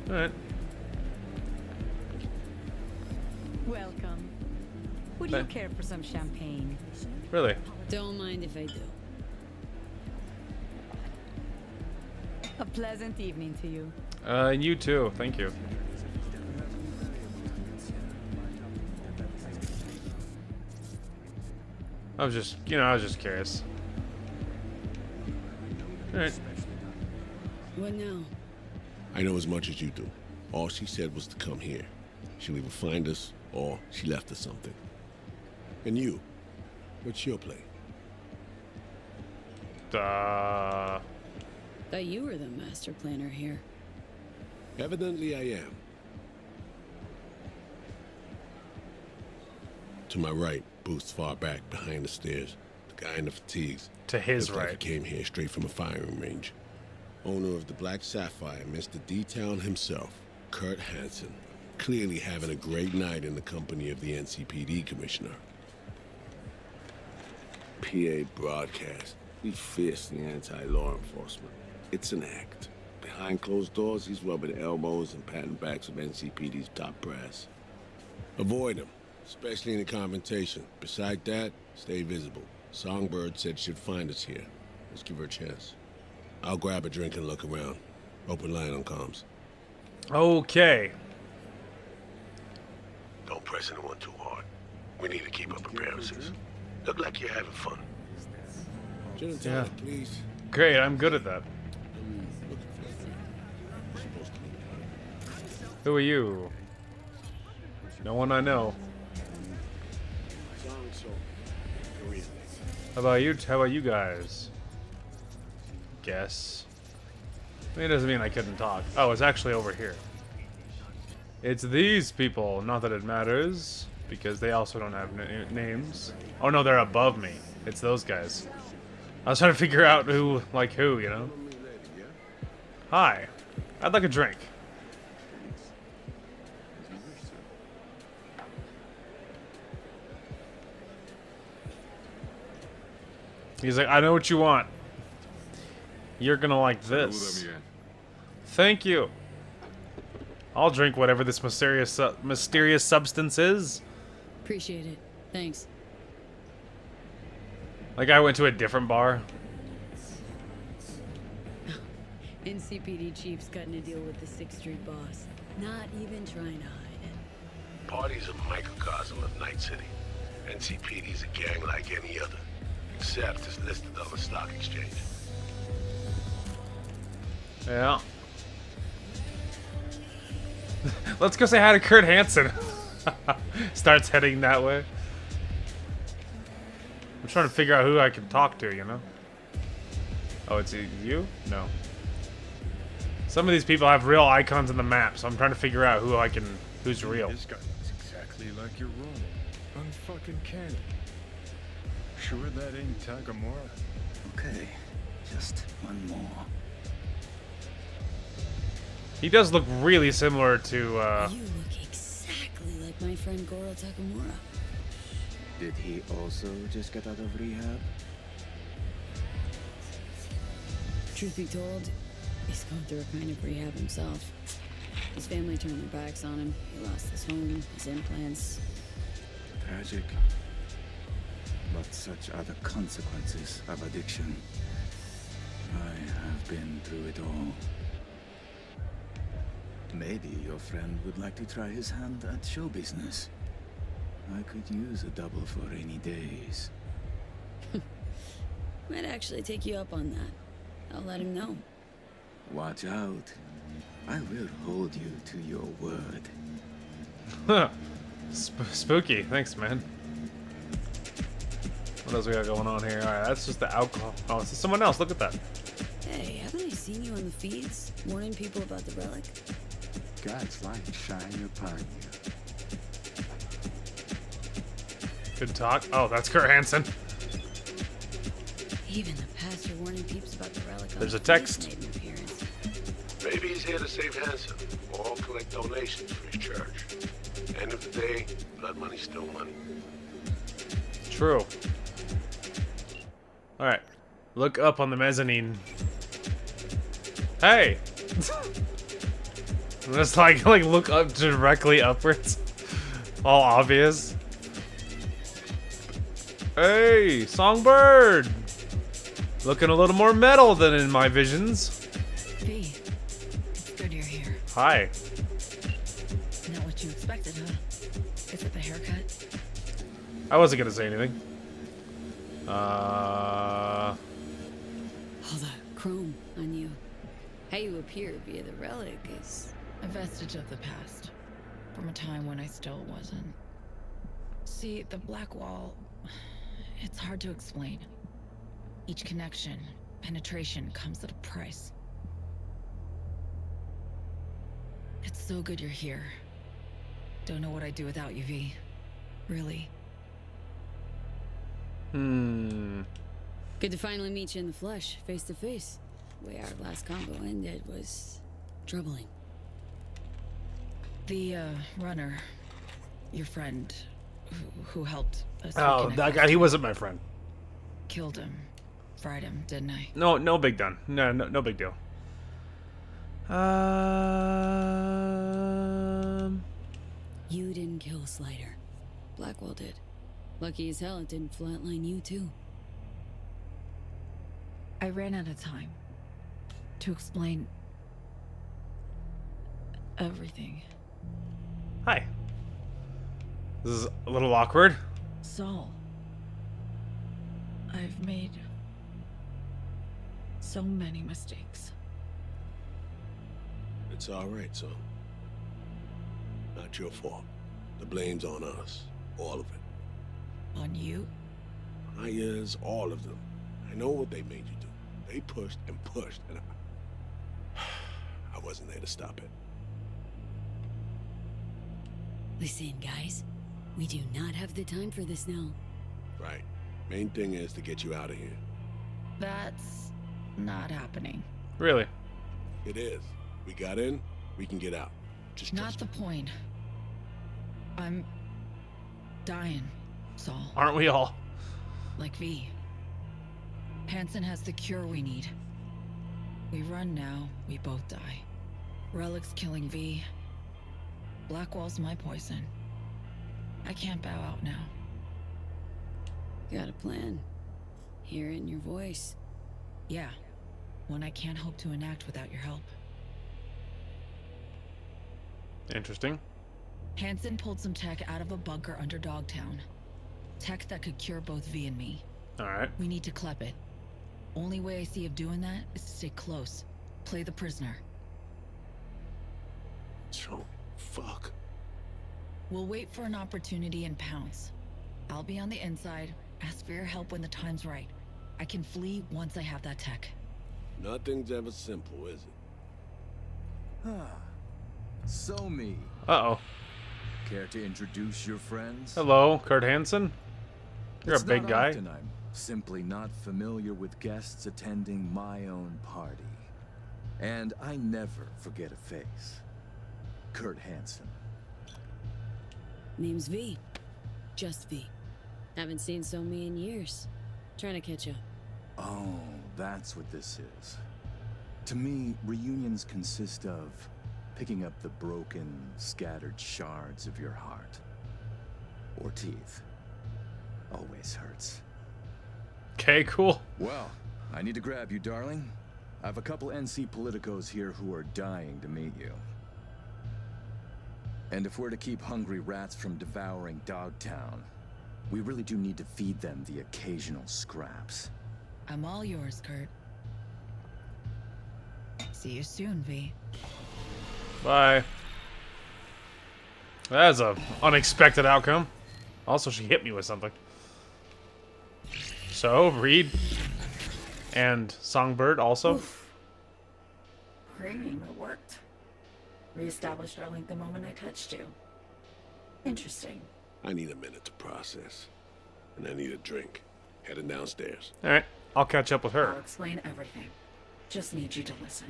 S1: Alright.
S11: Welcome. Would you care for some champagne?
S1: Really?
S3: Don't mind if I do.
S11: A pleasant evening to you.
S1: You too. Thank you. I was just curious. Alright.
S3: What now?
S4: I know as much as you do. All she said was to come here. She'll either find us, or she left us something. And you? What's your play?
S3: Thought you were the master planner here.
S4: Evidently I am. To my right, Booth's far back, behind the stairs. The guy in the fatigues.
S1: To his
S4: Looks like
S1: right.
S4: he came here straight from a firing range. Owner of the Black Sapphire, Mr. D-Town himself, Kurt Hanson. Clearly having a great night in the company of the NCPD commissioner. PA broadcast. He's fiercely anti-law enforcement. It's an act. Behind closed doors, he's rubbing elbows and patting backs of NCPD's top brass. Avoid him, especially in the confrontation. Beside that, stay visible. Songbird said she'd find us here. Let's give her a chance. I'll grab a drink and look around. Open line on comms.
S1: Okay.
S4: Don't press anyone too hard. We need to keep up appearances. Look like you're having fun. Gin and tonic, please.
S1: Great, I'm good at that. Who are you? No one I know. How about you? How about you guys? Guess. It doesn't mean I couldn't talk. Oh, it's actually over here. It's these people. Not that it matters, because they also don't have names. Oh no, they're above me. It's those guys. I was trying to figure out who, like who, you know? Hi. I'd like a drink. He's like, I know what you want. You're gonna like this. Thank you. I'll drink whatever this mysterious substance is.
S3: Appreciate it. Thanks.
S1: Like I went to a different bar.
S3: NCPD chief's cutting a deal with the 6th Street boss. Not even trying to hide it.
S4: Party's a microcosm of Night City. NCPD's a gang like any other, except it's listed on the stock exchange.
S1: Yeah. Let's go say hi to Kurt Hanson. Starts heading that way. I'm trying to figure out who I can talk to, you know? Oh, it's you? No. Some of these people have real icons in the map, so I'm trying to figure out who's real.
S6: This guy looks exactly like your Ronin. Unfucking canny. Sure that ain't Tagamora?
S12: Okay, just one more.
S1: He does look really similar to,
S3: You look exactly like my friend Goro Takamura.
S12: Did he also just get out of rehab?
S3: Truth be told, he's going through a kind of rehab himself. His family turned their backs on him. He lost his home, his implants.
S12: Tragic. But such are the consequences of addiction. I have been through it all. Maybe your friend would like to try his hand at show business. I could use a double for rainy days.
S3: Might actually take you up on that. I'll let him know.
S12: Watch out. I will hold you to your word.
S1: Spooky. Thanks, man. What else we got going on here? Alright, that's just the alcohol. Oh, it's someone else. Look at that.
S3: Hey, haven't I seen you on the feeds? Warning people about the relic?
S13: God's light shine upon you.
S1: Good talk. Oh, that's Kurt Hanson.
S3: Even the pastor warning peeps about the relic.
S1: There's a text.
S3: Made an appearance.
S4: Maybe he's here to save Hanson, or collect donations for his church. End of the day, blood money's still money.
S1: True. Alright. Look up on the mezzanine. Hey! Just like look up directly upwards. All obvious. Hey, Songbird! Looking a little more metal than in my visions.
S3: Be
S1: Hi.
S14: Not what you expected, huh? Is it the haircut?
S1: I wasn't gonna say anything.
S3: All the chrome on you. How you appear via the relic is
S14: A vestige of the past. From a time when I still wasn't. See, the black wall... It's hard to explain. Each connection, penetration, comes at a price. It's so good you're here. Don't know what I'd do without you, V. Really.
S3: good to finally meet you in the flesh, face to face. The way our last combo ended was troubling.
S14: The, runner, your friend, who helped us
S1: Oh,
S14: reconnect
S1: that guy,
S14: last
S1: he
S14: time,
S1: wasn't my friend.
S14: killed him. Fried him, didn't I?
S1: No big done. No big deal.
S3: You didn't kill Slider. Blackwell did. Lucky as hell it didn't flatline you too.
S14: I ran out of time to explain everything.
S1: Hi. This is a little awkward.
S14: Saul, I've made so many mistakes.
S4: It's all right, son. Not your fault. The blame's on us. All of it.
S14: On you?
S4: Myers, all of them. I know what they made you do. They pushed and pushed, and I wasn't there to stop it.
S3: Listen, guys. We do not have the time for this now.
S4: Right. Main thing is to get you out of here.
S14: That's not happening.
S1: Really?
S4: It is. We got in, we can get out. Just
S14: Not the point. I'm dying, Saul.
S1: Aren't we all?
S14: Like V. Hanson has the cure we need. We run now, we both die. Relic's killing V. Blackwall's my poison. I can't bow out now.
S3: Got a plan. Hear it in your voice.
S14: Yeah. One I can't hope to enact without your help.
S1: Interesting.
S14: Hanson pulled some tech out of a bunker under Dogtown. Tech that could cure both V and me.
S1: Alright.
S14: We need to clep it. Only way I see of doing that is to stay close. Play the prisoner.
S4: So, fuck.
S14: We'll wait for an opportunity and pounce. I'll be on the inside. Ask for your help when the time's right. I can flee once I have that tech.
S4: Nothing's ever simple, is it?
S12: So me.
S1: Uh-oh.
S12: Care to introduce your friends?
S1: Hello, Kurt Hanson. You're
S12: It's
S1: a big
S12: not
S1: guy.
S12: often I'm simply not familiar with guests attending my own party. And I never forget a face. Kurt Hanson.
S3: Name's V. Just V. Haven't seen so me in years. Trying to catch up.
S12: Oh, that's what this is. To me, reunions consist of picking up the broken, scattered shards of your heart. Or teeth. Always hurts.
S1: Okay, cool.
S12: Well, I need to grab you, darling. I have a couple NC politicos here who are dying to meet you. And if we're to keep hungry rats from devouring Dogtown, we really do need to feed them the occasional scraps.
S14: I'm all yours, Kurt. See you soon, V.
S1: Bye. That's a unexpected outcome. Also, she hit me with something. So, Reed and Songbird also.
S15: Oof. Great, it worked. Reestablished our link the moment I touched you. Interesting.
S4: I need a minute to process. And I need a drink. Heading downstairs.
S1: Alright, I'll catch up with her.
S15: I'll explain everything. Just need you to listen.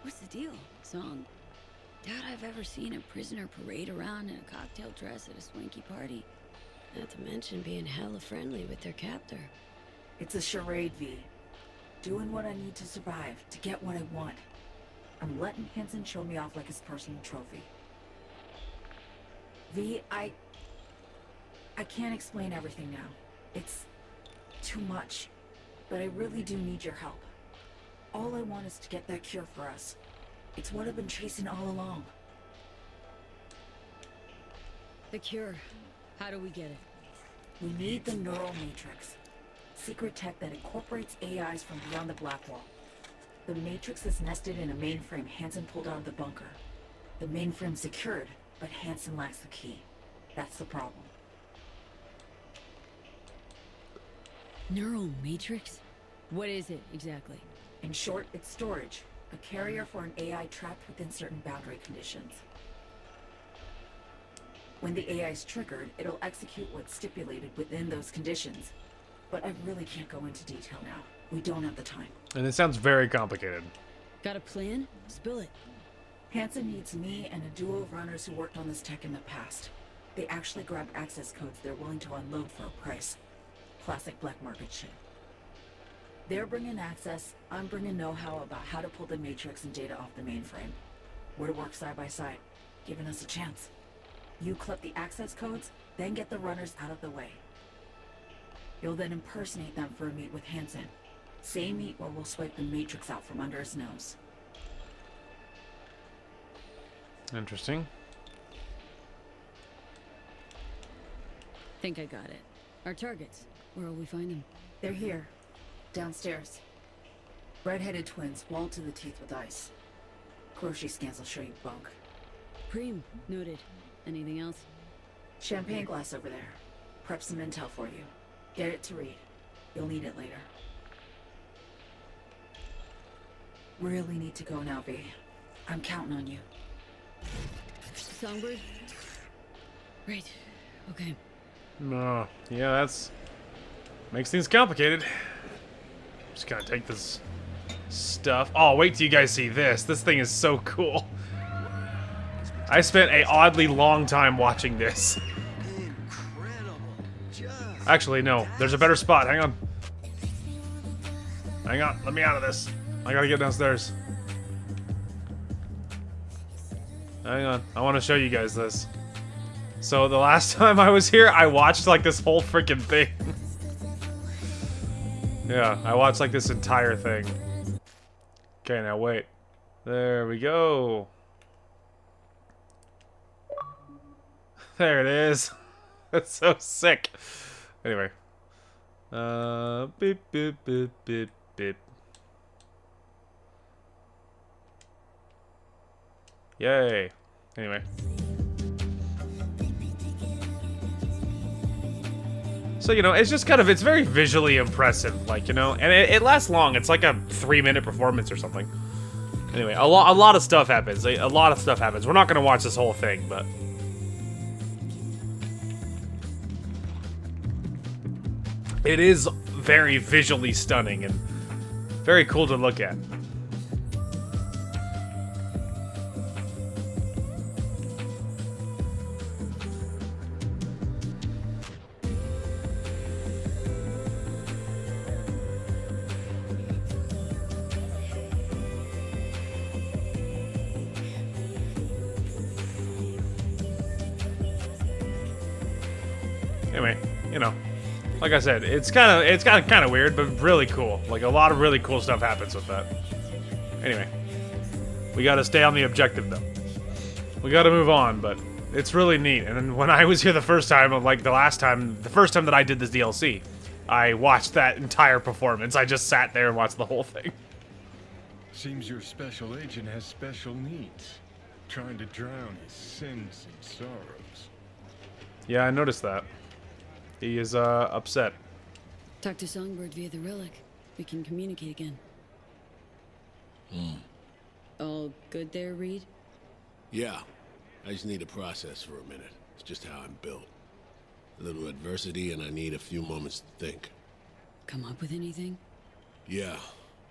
S3: What's the deal, Song? Doubt I've ever seen a prisoner parade around in a cocktail dress at a swanky party. Not to mention being hella friendly with their captor.
S15: It's a charade, V. Doing what I need to survive, to get what I want. I'm letting Hanson show me off like his personal trophy. V, I can't explain everything now. It's too much. but I really do need your help. All I want is to get that cure for us. It's what I've been chasing all along.
S3: The cure. How do we get it?
S15: We need the neural matrix. Secret tech that incorporates AIs from beyond the black wall. The matrix is nested in a mainframe Hanson pulled out of the bunker. The mainframe's secured, but Hanson lacks the key. That's the problem.
S3: Neural matrix? What is it, exactly?
S15: In short, it's storage. A carrier for an AI trapped within certain boundary conditions. When the AI is triggered, it'll execute what's stipulated within those conditions. But I really can't go into detail now. We don't have the time.
S1: And it sounds very complicated.
S3: Got a plan? Spill it.
S15: Hanson needs me and a duo of runners who worked on this tech in the past. They actually grabbed access codes they're willing to unload for a price. Classic black market shit. They're bringing access, I'm bringing know-how about how to pull the matrix and data off the mainframe. We're to work side by side, giving us a chance. You collect the access codes, then get the runners out of the way. You'll then impersonate them for a meet with Hanson. Same meet where we'll swipe the matrix out from under his nose.
S1: Interesting.
S3: Think I got it. Our targets. Where'll we find them?
S15: They're here. Downstairs. Red-headed twins, walled to the teeth with ice. Grocery scans will show you bunk.
S3: Preem. Noted. Anything else?
S15: Champagne glass over there. Prep some intel for you. Get it to read. You'll need it later. Really need to go now, V. I'm counting on you.
S3: Songbird? Right. Okay.
S1: No. Yeah, that's... makes things complicated. Just gonna take this stuff. Oh, wait till you guys see this. This thing is so cool. I spent a oddly long time watching this. Actually, no. There's a better spot. Hang on. Hang on. Let me out of this. I gotta get downstairs. Hang on. I want to show you guys this. So the last time I was here, I watched like this whole freaking thing. Yeah, I watched like this entire thing. Okay, now wait. There we go. There it is. That's so sick. Anyway. Beep, beep, beep, beep, beep. Yay. Anyway. So, you know, it's just kind of, it's very visually impressive, like, you know, and it lasts long. It's like a 3-minute performance or something. Anyway, a lot of stuff happens. A lot of stuff happens. We're not going to watch this whole thing, but... it is very visually stunning and very cool to look at. Anyway, you know, like I said, it's kind of weird, but really cool. Like, a lot of really cool stuff happens with that. Anyway, we gotta stay on the objective, though. We gotta move on, but it's really neat. And then when I was here the first time, like the first time that I did this DLC, I watched that entire performance. I just sat there and watched the whole thing.
S6: Seems your special agent has special needs. Trying to drown his sins and sorrows.
S1: Yeah, I noticed that. He is, upset.
S3: Talk to Songbird via the relic. We can communicate again. All good there, Reed?
S4: Yeah. I just need to process for a minute. It's just how I'm built. A little adversity and I need a few moments to think.
S3: Come up with anything?
S4: Yeah.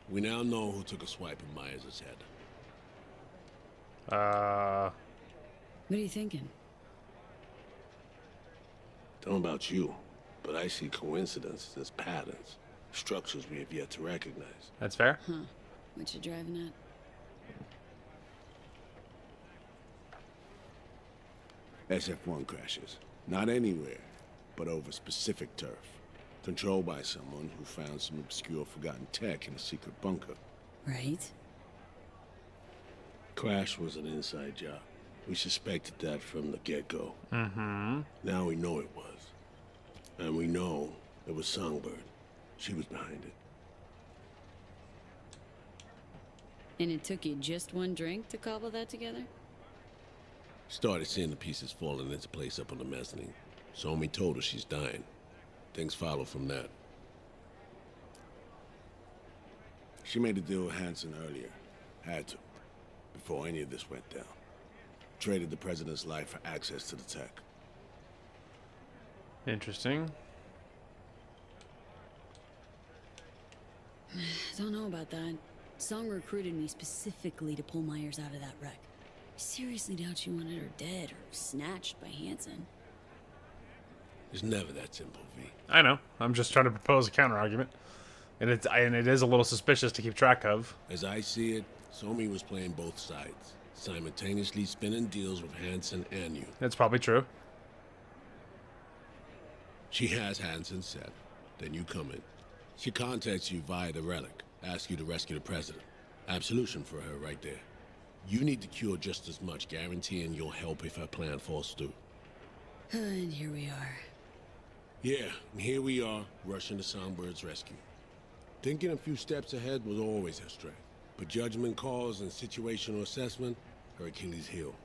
S4: We now know who took a swipe at Myers' head.
S3: What are you thinking?
S4: Don't know about you, but I see coincidences as patterns. Structures we have yet to recognize.
S1: That's fair.
S3: Huh. What you driving at?
S4: SF-1 crashes. Not anywhere, but over specific turf. Controlled by someone who found some obscure forgotten tech in a secret bunker.
S3: Right?
S4: Crash was an inside job. We suspected that from the get-go.
S1: Mm-hmm.
S4: Now we know it was. And we know it was Songbird. She was behind it.
S3: And it took you just one drink to cobble that together?
S4: Started seeing the pieces falling into place up on the mezzanine. Somi told her she's dying. Things follow from that. She made a deal with Hanson earlier. Had to. Before any of this went down. Traded the president's life for access to the tech.
S1: Interesting.
S3: Don't know about that. Song recruited me specifically to pull Myers out of that wreck. I seriously doubt she wanted her dead or snatched by Hanson.
S4: It's never that simple, V.
S1: I know. I'm just trying to propose a counter-argument. And it is a little suspicious to keep track of.
S4: As I see it, Somi was playing both sides. Simultaneously spinning deals with Hanson and you.
S1: That's probably true.
S4: She has Hanson set. Then you come in. She contacts you via the relic. Asks you to rescue the president. Absolution for her right there. You need to cure just as much, guaranteeing you'll help if her plan falls through.
S3: And here we are.
S4: Yeah, and here we are, rushing to Songbird's rescue. Thinking a few steps ahead was always her strength. But judgment calls and situational assessment, her Achilles heel.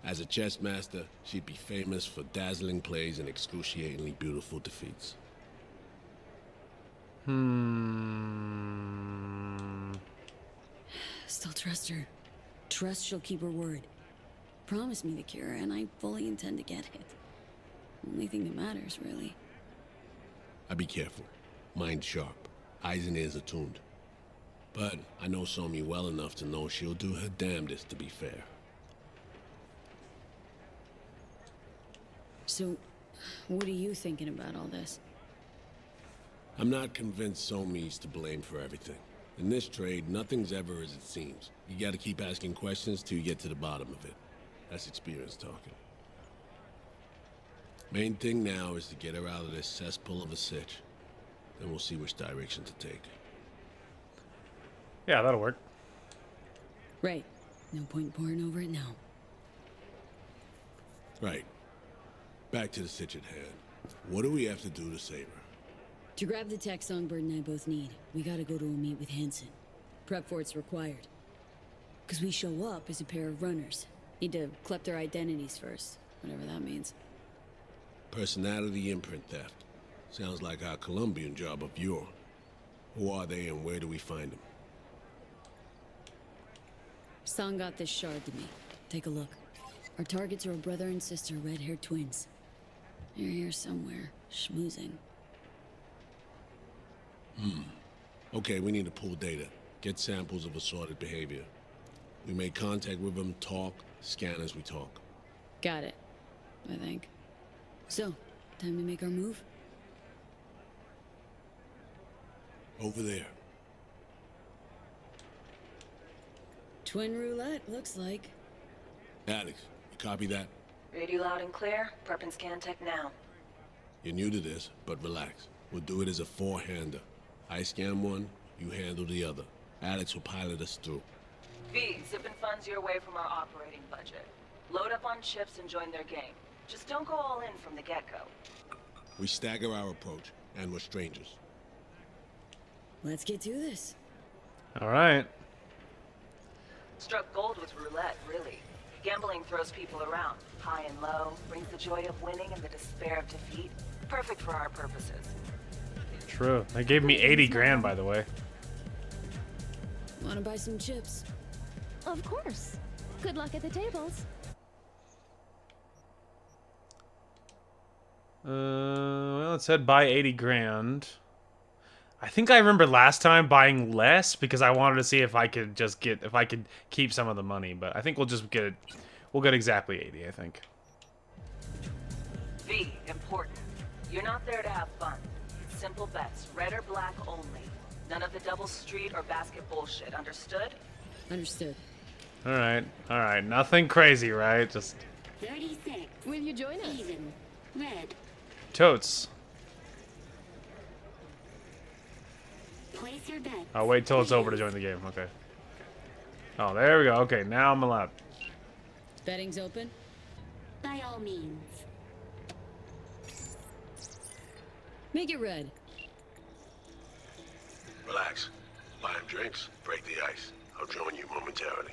S4: As a chess master, she'd be famous for dazzling plays and excruciatingly beautiful defeats.
S3: Still trust her. Trust she'll keep her word. Promise me the cure, and I fully intend to get it. Only thing that matters, really.
S4: I'd be careful. Mind sharp. Eyes and ears attuned. But I know Somi well enough to know she'll do her damnedest to be fair.
S3: So, what are you thinking about all this?
S4: I'm not convinced Somi's to blame for everything. In this trade, nothing's ever as it seems. You gotta keep asking questions till you get to the bottom of it. That's experience talking. Main thing now is to get her out of this cesspool of a sitch. Then we'll see which direction to take.
S1: Yeah, that'll work.
S3: Right. No point poring over it now.
S4: Right. Back to the sitch at hand. What do we have to do to save her?
S3: To grab the tech Songbird and I both need, we gotta go to a meet with Hanson. Prep for it's required. Because we show up as a pair of runners. Need to collect their identities first, whatever that means.
S4: Personality imprint theft. Sounds like our Colombian job of yore. Who are they and where do we find them?
S3: Song got this shard to me. Take a look. Our targets are a brother and sister red-haired twins. They're here somewhere, schmoozing.
S4: Okay, we need to pull data. Get samples of assorted behavior. We make contact with them, talk, scan as we talk.
S3: Got it, I think. So, time to make our move?
S4: Over there.
S3: Twin roulette, looks like.
S4: Alex, you copy that?
S15: Radio loud and clear. Prep and scan tech now.
S4: You're new to this, but relax. We'll do it as a four-hander. I scan one, you handle the other. Alex will pilot us through.
S15: V, zipping funds your way from our operating budget. Load up on chips and join their game. Just don't go all in from the get-go.
S4: We stagger our approach, and we're strangers.
S3: Let's get to this.
S1: All right.
S15: Struck gold with roulette, really. Gambling throws people around, high and low, brings the joy of winning and the despair of defeat. Perfect for our purposes.
S1: True. They gave me 80 grand, by the way.
S3: Wanna buy some chips?
S7: Of course. Good luck at the tables.
S1: Well, it said buy 80 grand. I think I remember last time buying less because I wanted to see if I could just get, if I could keep some of the money, but I think we'll just get it. We'll get exactly 80, I think.
S15: V, important. You're not there to have fun. Simple bets, red or black only. None of the double street or basket bullshit, understood?
S3: Understood.
S1: All right. Nothing crazy, right? Just
S7: 36. Will you join us? Even. Red.
S1: totes.
S7: Place your bet.
S1: I'll wait till it's over to join the game. Okay. Oh, there we go. Okay, now I'm allowed.
S3: Betting's open?
S7: By all means.
S3: Make it red.
S4: Relax. Buy him drinks, break the ice. I'll join you momentarily.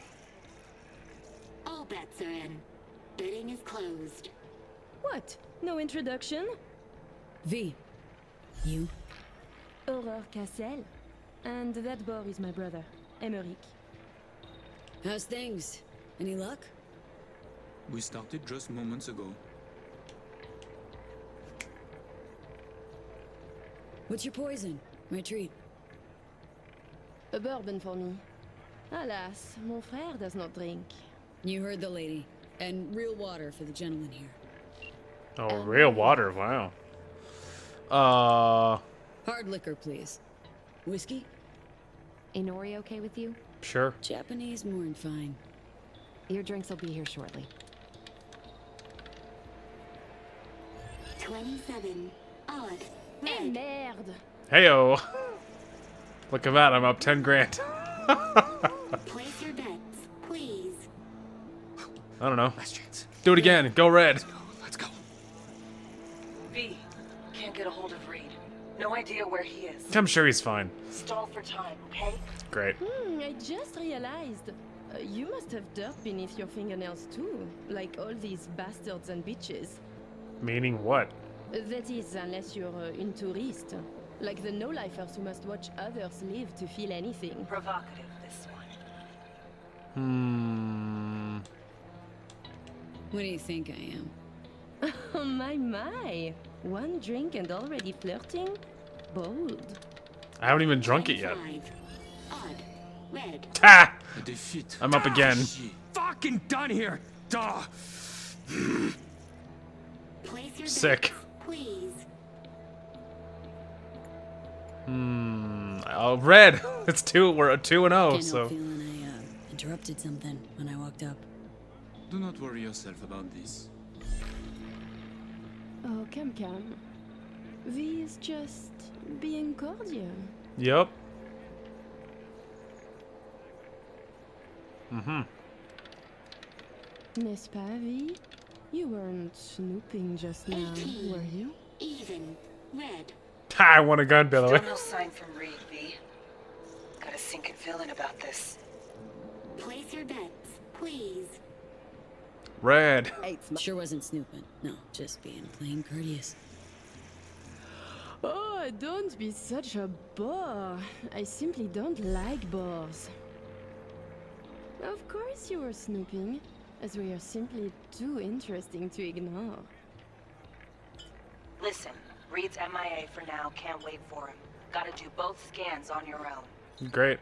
S7: All bets are in. Bidding is closed.
S16: What? No introduction?
S3: V. You?
S16: Aurore Cassel. And that boy is my brother, Emmerich.
S3: How's things? Any luck?
S17: We started just moments ago.
S3: What's your poison? My treat.
S16: A bourbon for me. Alas, mon frère does not drink.
S3: You heard the lady. And real water for the gentleman here.
S1: Oh, real water. Wow.
S3: Hard liquor, please. Whiskey?
S7: Inori okay with you?
S1: Sure.
S3: Japanese, more than fine.
S7: Your drinks will be here shortly. 27. Odd.
S16: Eh merde!
S1: Heyo. Look at that. I'm up 10 grand.
S7: Place your bets, please.
S1: I don't know. Do it again. Go red.
S17: Let's go.
S15: V, can't get a hold of Reed. No idea where he is.
S1: I'm sure he's fine.
S15: Stall for time, okay?
S1: Great.
S16: I just realized. You must have dirt beneath your fingernails too, like all these bastards and bitches.
S1: Meaning what?
S16: That is, unless you're a tourist. Like the no-lifers who must watch others live to feel anything.
S15: Provocative, this one.
S3: What do you think I am?
S16: Oh my. One drink and already flirting? Bold.
S1: I haven't even drunk it yet.
S7: 25. Odd. Red.
S1: Ha!
S17: A defeat.
S1: I'm up again.
S17: Fucking done here. Duh.
S7: Place your
S1: Sick.
S7: bets, please.
S1: Oh, red. It's 2. We're at 2-0.
S3: Can't
S1: So.
S3: help feeling I interrupted something when I walked up.
S17: Do not worry yourself about this.
S16: Oh, calm. V is just being cordial.
S1: Yep.
S16: N'est-ce pas, V? You weren't snooping just now,
S7: 18.
S16: were you?
S7: Even. Red.
S1: Ha! I won a gun, by the way.
S15: Still no sign from Reed, V. Got a sinking feeling about this.
S7: Place your bets, please.
S1: Red.
S3: Sure wasn't snooping. No, just being plain courteous.
S16: Oh, don't be such a bore. I simply don't like bores. Of course you were snooping, as we are simply too interesting to ignore.
S15: Listen, Reed's MIA for now. Can't wait for him. Gotta do both scans on your own.
S1: Great.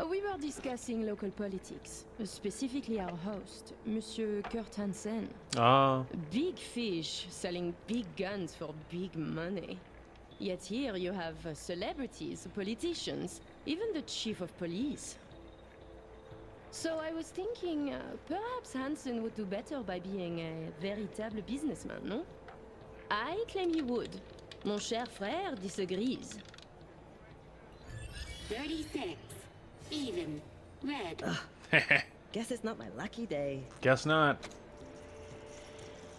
S16: We were discussing local politics, specifically our host, Monsieur Kurt Hansen. Big fish selling big guns for big money. Yet here you have celebrities, politicians, even the chief of police. So I was thinking, perhaps Hansen would do better by being a véritable businessman, no? I claim he would. Mon cher frère disagrees.
S7: 36. Even. Red.
S18: Guess it's not my lucky day.
S1: Guess not.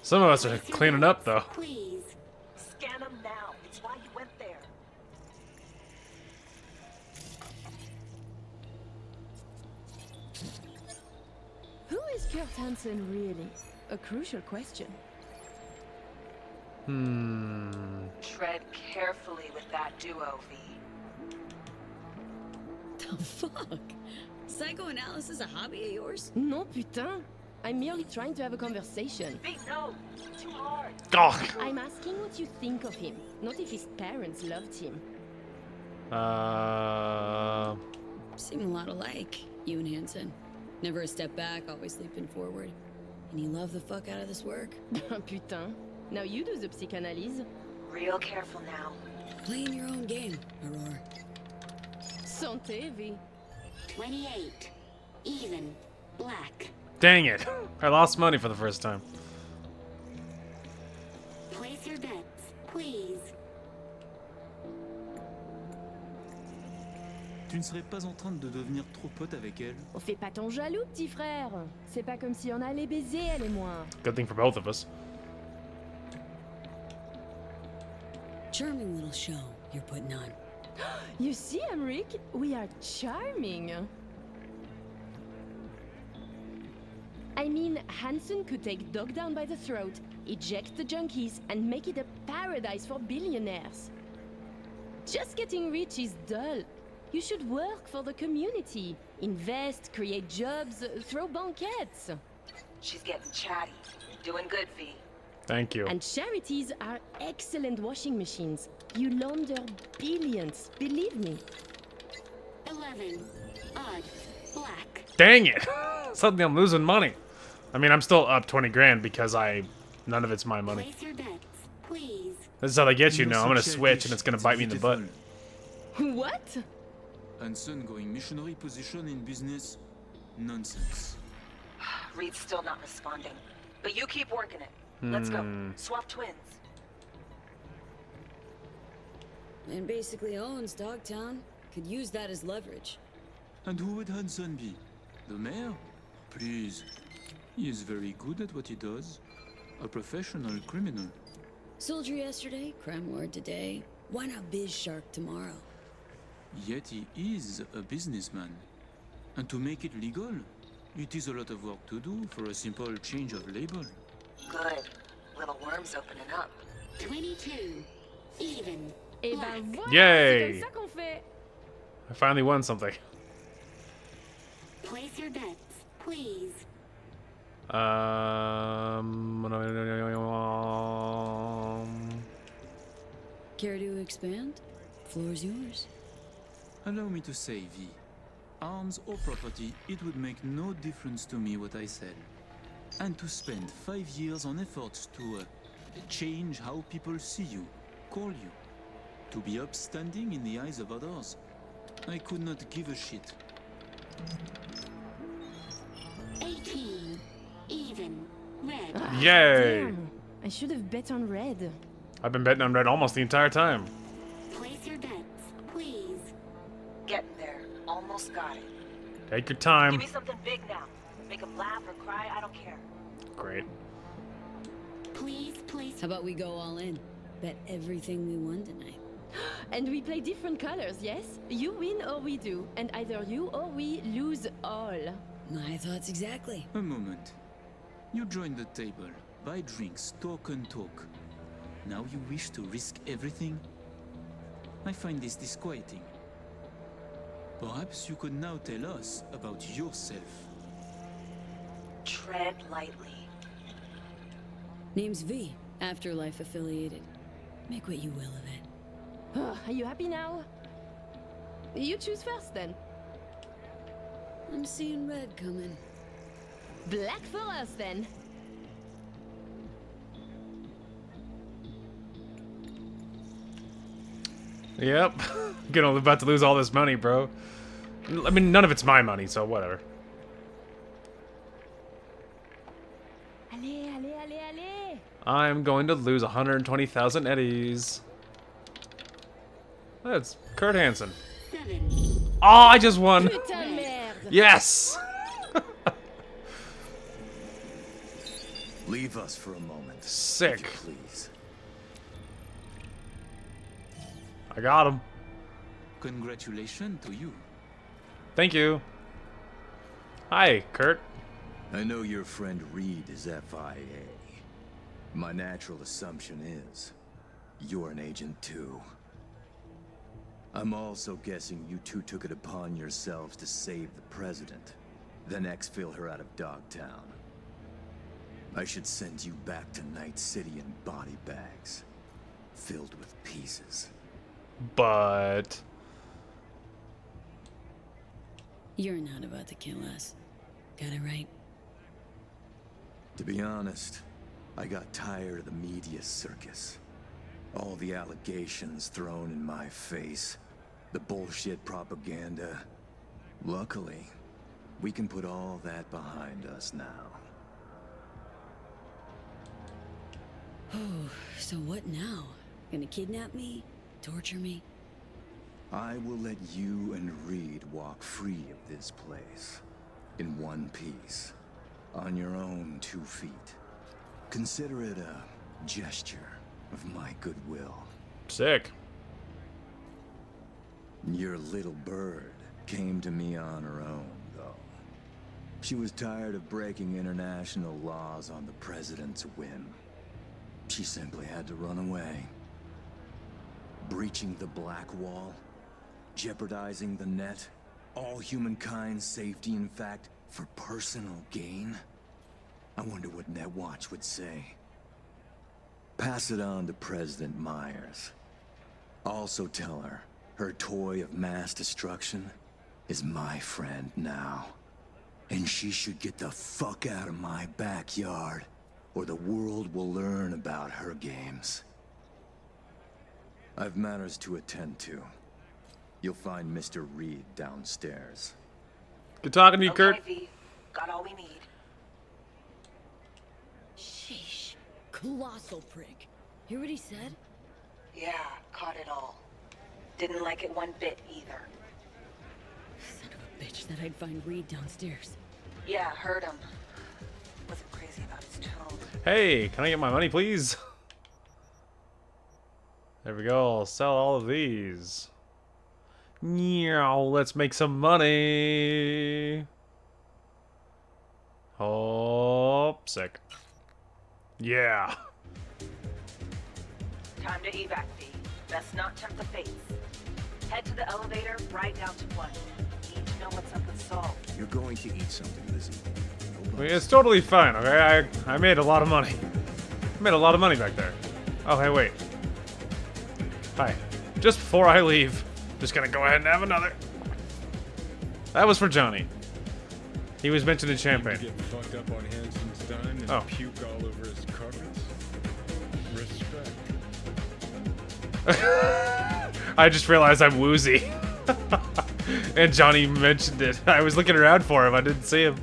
S1: Some of us are cleaning up, though.
S7: Please.
S15: Scan him now. It's why you went there.
S16: Who is Kurt Hansen really? A crucial question.
S15: Tread carefully with that duo, V.
S3: The fuck? Psychoanalysis a hobby of yours?
S16: Non, putain. I'm merely trying to have a conversation.
S15: V, no! Too hard!
S16: I'm asking what you think of him, not if his parents loved him.
S3: Seem a lot alike, you and Hanson. Never a step back, always leaping forward. And you love the fuck out of this work?
S16: Putain. Now you do the psychanalyse.
S15: Real careful now.
S3: Playing your own game, Aurora.
S16: Santé, V.
S7: 28. Even. Black.
S1: Dang it. I lost money for the first time.
S7: please.
S17: Tu ne serais pas en train de devenir trop pote avec elle?
S16: On fait pas ton jaloux, petit frère. C'est pas comme si on allait baiser, elle et moi.
S1: Good thing for both of us.
S3: Charming little show you're putting on.
S16: You see, Emmerich, we are charming. I mean, Hanson could take Dog down by the throat, eject the junkies, and make it a paradise for billionaires. Just getting rich is dull. You should work for the community. Invest, create jobs, throw banquets.
S15: She's getting chatty. Doing good, V.
S1: Thank you.
S16: And charities are excellent washing machines. You launder billions, believe me.
S7: 11. Odd. Black.
S1: Dang it! Suddenly I'm losing money. I mean, I'm still up 20 grand because none of it's my money.
S7: Place your bets, please.
S1: This is how they get you now. I'm gonna switch and it's gonna bite me in the butt.
S16: What?
S17: Hanson going missionary position in business? Nonsense.
S15: Reed's still not responding. But you keep working it. Let's go. Swap twins.
S3: Man basically owns Dogtown. Could use that as leverage.
S17: And who would Hanson be? The mayor? Please. He is very good at what he does. A professional criminal.
S3: Soldier yesterday, crime lord today. Why not biz shark tomorrow?
S17: Yet he is a businessman. And to make it legal, it is a lot of work to do for a simple change of label.
S15: Good. Little worm's opening up.
S7: 22. Even.
S16: Et ben voilà,
S1: Yay!
S16: c'est comme ça qu'on fait.
S1: I finally won something.
S7: Place your bets, please.
S3: Care to expand? Floor's yours.
S17: Allow me to say, V. Arms or property, it would make no difference to me what I sell. And to spend 5 years on efforts to change how people see you, call you, to be upstanding in the eyes of others, I could not give a shit.
S7: 18. Even. Red.
S1: Yay!
S16: Damn. I should have bet on red.
S1: I've been betting on red almost the entire time.
S7: Place your bets, please.
S15: Getting there. Almost got it.
S1: Take your time.
S15: Give me something big now. Make him laugh or cry, I don't care.
S1: Great.
S7: Please, please.
S3: How about we go all in? Bet everything we won tonight.
S16: And we play different colors, yes? You win or we do. And either you or we lose all.
S3: My thoughts exactly.
S17: A moment. You join the table, buy drinks, talk and talk. Now you wish to risk everything? I find this disquieting. Perhaps you could now tell us about yourself.
S15: Tread lightly.
S3: Name's V. Afterlife affiliated. Make what you will of it.
S16: Are you happy now? You choose first then.
S3: I'm seeing red coming.
S16: Black for us then.
S1: Yep. Gonna about to lose all this money, bro. I mean, none of it's my money, so whatever.
S16: Allez, allez, allez, allez.
S1: I'm going to lose 120,000 eddies. That's Kurt Hanson.
S7: 7.
S1: Oh, I just won.
S16: Putain merde.
S1: Yes.
S12: Leave us for a moment.
S1: Sick.
S12: If you please.
S1: I got him.
S17: Congratulations to you.
S1: Thank you. Hi, Kurt.
S12: I know your friend Reed is FIA. My natural assumption is you're an agent too. I'm also guessing you two took it upon yourselves to save the president, then exfil her out of Dogtown. I should send you back to Night City in body bags, filled with pieces.
S1: But
S3: You're not about to kill us. Got it right?
S12: To be honest, I got tired of the media circus. All the allegations thrown in my face. The bullshit propaganda. Luckily, we can put all that behind us now.
S3: Oh, so what now? Gonna kidnap me? Torture me?
S12: I will let you and Reed walk free of this place. In one piece. On your own 2 feet. Consider it a gesture of my goodwill.
S1: Sick.
S12: Your little bird came to me on her own, though. She was tired of breaking international laws on the president's whim. She simply had to run away. Breaching the Black Wall, jeopardizing the net, all humankind's safety, in fact, for personal gain. I wonder what Netwatch would say. Pass it on to President Myers. Also tell her toy of mass destruction is my friend now. And she should get the fuck out of my backyard, or the world will learn about her games. I've matters to attend to. You'll find Mr. Reed downstairs.
S1: Good talking to you, Kurt.
S15: V. Got all we need.
S3: Sheesh. Colossal prick. Hear what he said?
S15: Yeah, caught it all. Didn't like it one bit either.
S3: Son of a bitch said I'd find Reed downstairs.
S15: Yeah, heard him. Wasn't crazy about his tone.
S1: Hey, can I get my money, please? There we go. I'll sell all of these. Yeah, let's make some money. Oh, sick. Yeah.
S15: Time to evac, V. Best not tempt the fates. Head to the elevator, right down to 1. Need to know what's up with Saul.
S4: You're going to eat something, Lizzie.
S1: I mean, it's totally fine, okay? I made a lot of money. I made a lot of money back there. Oh, hey, wait. Hi. Just before I leave, just gonna go ahead and have another. That was for Johnny. He was mentioning champagne.
S6: Get fucked up on Hanson's dime and puke all over his carpets. Respect.
S1: I just realized I'm woozy. And Johnny mentioned it. I was looking around for him. I didn't see him.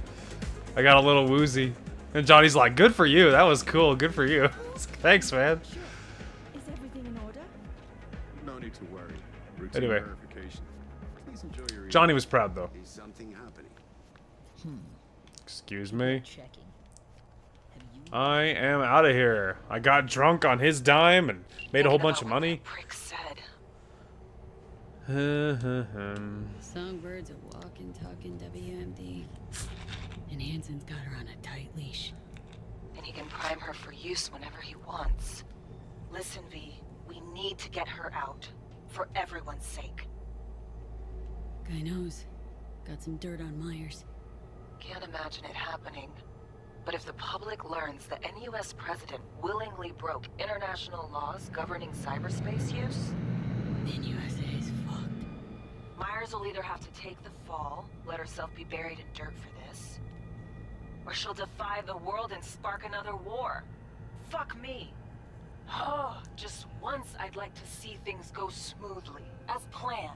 S1: I got a little woozy. And Johnny's like, good for you. That was cool. Good for you. Thanks, man.
S16: Is everything in order?
S13: No need to worry.
S1: Anyway.
S13: Please enjoy your
S1: Johnny was proud, though.
S13: Is something happening?
S1: Excuse me. I am out of here. I got drunk on his dime and made a whole bunch of money.
S15: Prick said.
S3: Songbirds are walking, talking WMD. And Hanson's got her on a tight leash.
S15: And he can prime her for use whenever he wants. Listen, V. We need to get her out. For everyone's sake.
S3: Guy knows. Got some dirt on Myers.
S15: Can't imagine it happening. But if the public learns that any US president willingly broke international laws governing cyberspace use,
S3: then USA is fucked.
S15: Myers will either have to take the fall, let herself be buried in dirt for this, or she'll defy the world and spark another war. Fuck me. Oh, just once I'd like to see things go smoothly, as planned.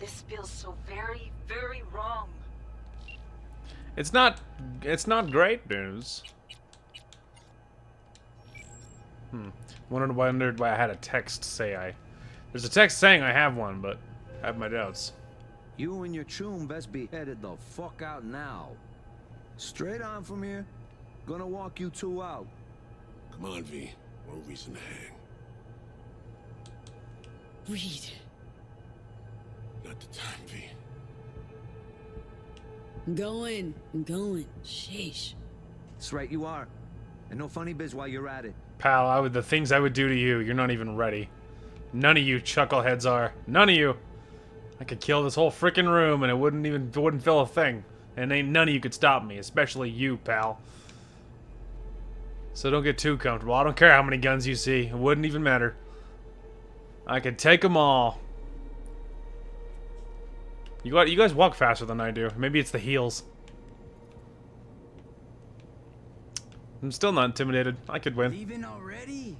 S15: This feels so very, very wrong.
S1: It's not great news. Wondered why I had a text say there's a text saying I have one, but I have my doubts.
S19: You and your chum best be headed the fuck out now. Straight on from here. Gonna walk you two out.
S4: Come on, V. No reason to hang.
S3: Reed.
S4: Not the time, V.
S3: I'm going. Sheesh.
S19: That's right, you are. And no funny biz while you're at it.
S1: Pal, the things I would do to you, you're not even ready. None of you chuckleheads are. None of you. I could kill this whole freaking room and it wouldn't feel a thing. And ain't none of you could stop me, especially you, pal. So don't get too comfortable. I don't care how many guns you see. It wouldn't even matter. I could take them all. You guys walk faster than I do. Maybe it's the heels. I'm still not intimidated. I could win.
S19: Leaving already?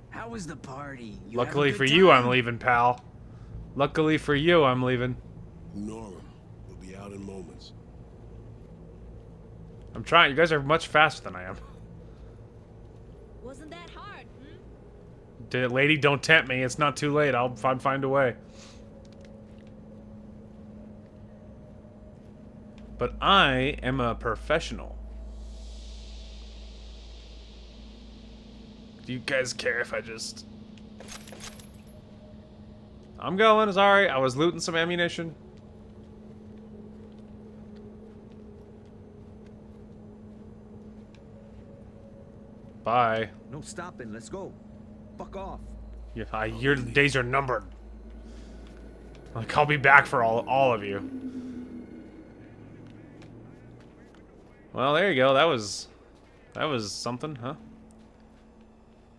S19: How was the party?
S1: Luckily for you, I'm leaving, pal. Luckily for you, I'm leaving.
S4: Ignore him. He'll be out in moments.
S1: I'm trying. You guys are much faster than I am.
S11: Wasn't that hard,
S1: Lady, don't tempt me. It's not too late. I'll find a way. But I am a professional. Do you guys care if I just... I'm going, sorry. I was looting some ammunition. Bye.
S19: No stopping, let's go. Fuck off.
S1: Yeah, your days are numbered. Like, I'll be back for all of you. Well, there you go. That was something, huh?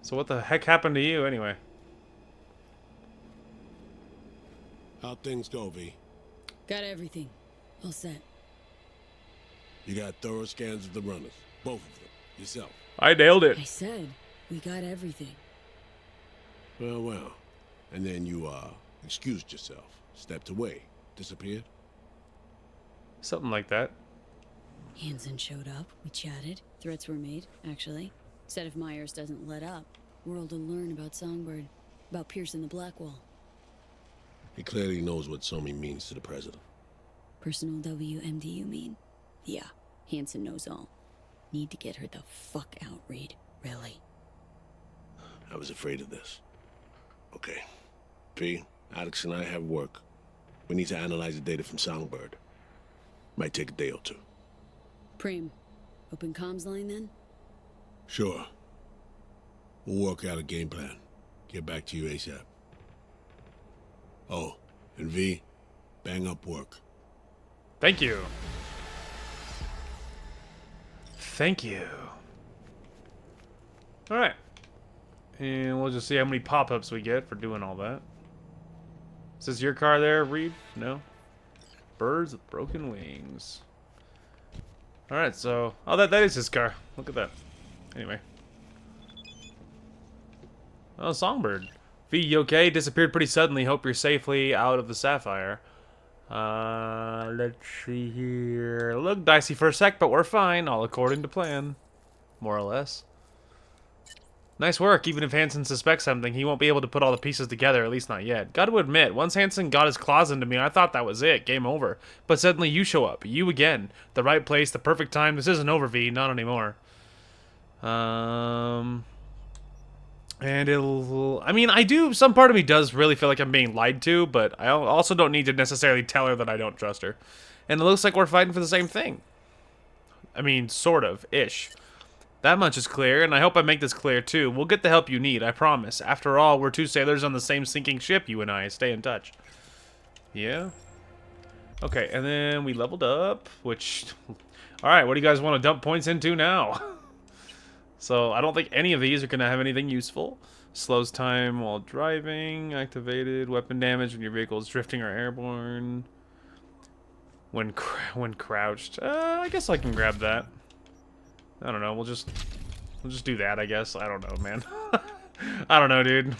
S1: So what the heck happened to you, anyway?
S4: How'd things go, V?
S3: Got everything. All set.
S4: You got thorough scans of the runners. Both of them. Yourself.
S1: I nailed it.
S3: I said, we got everything.
S4: Well, well. And then you, excused yourself. Stepped away. Disappeared?
S1: Something like that.
S3: Hanson showed up. We chatted. Threats were made, actually. Said if Myers doesn't let up, World will learn about Songbird. About piercing the Blackwall.
S4: He clearly knows what Somi means to the president.
S3: Personal WMD, you mean? Yeah, Hanson knows all. Need to get her the fuck out, Reed. Really.
S4: I was afraid of this. Okay. P, Alex and I have work. We need to analyze the data from Songbird. Might take a day or two.
S3: Preem, open comms line then?
S4: Sure. We'll work out a game plan. Get back to you ASAP. Oh, and V, bang up work.
S1: Thank you. Thank you. Alright. And we'll just see how many pop-ups we get for doing all that. Is this your car there, Reed? No? Birds with broken wings. Alright, so... Oh, that is his car. Look at that. Anyway. Oh, Songbird. V, you okay? Disappeared pretty suddenly. Hope you're safely out of the Sapphire. Let's see here. Looked dicey for a sec, but we're fine. All according to plan. More or less. Nice work. Even if Hanson suspects something, he won't be able to put all the pieces together, at least not yet. Got to admit, once Hanson got his claws into me, I thought that was it. Game over. But suddenly you show up. You again. The right place, the perfect time. This isn't over, V. Not anymore. And it'll... I mean, some part of me does really feel like I'm being lied to, but I also don't need to necessarily tell her that I don't trust her. And it looks like we're fighting for the same thing. I mean, sort of, ish. That much is clear, and I hope I make this clear too. We'll get the help you need, I promise. After all, we're two sailors on the same sinking ship, you and I. Stay in touch. Yeah? Okay, and then we leveled up, which... Alright, what do you guys want to dump points into now? So, I don't think any of these are going to have anything useful. Slows time while driving, activated, weapon damage when your vehicle is drifting or airborne. When crouched. I guess I can grab that. I don't know, we'll just do that, I guess. I don't know, man. I don't know, dude.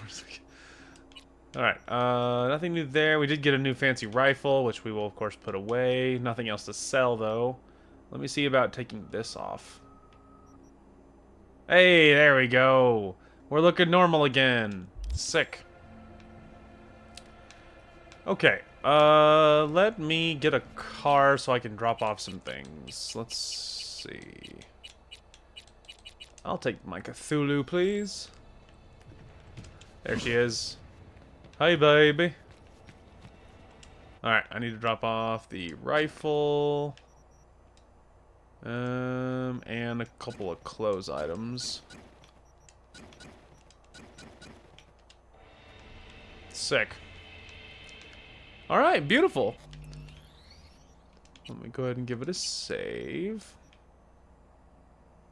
S1: Alright, nothing new there. We did get a new fancy rifle, which we will, of course, put away. Nothing else to sell, though. Let me see about taking this off. Hey, there we go. We're looking normal again. Sick. Okay, let me get a car so I can drop off some things. Let's see. I'll take my Cthulhu, please. There she is. Hi, baby. Alright, I need to drop off the rifle. And a couple of clothes items. Sick. Alright, beautiful. Let me go ahead and give it a save.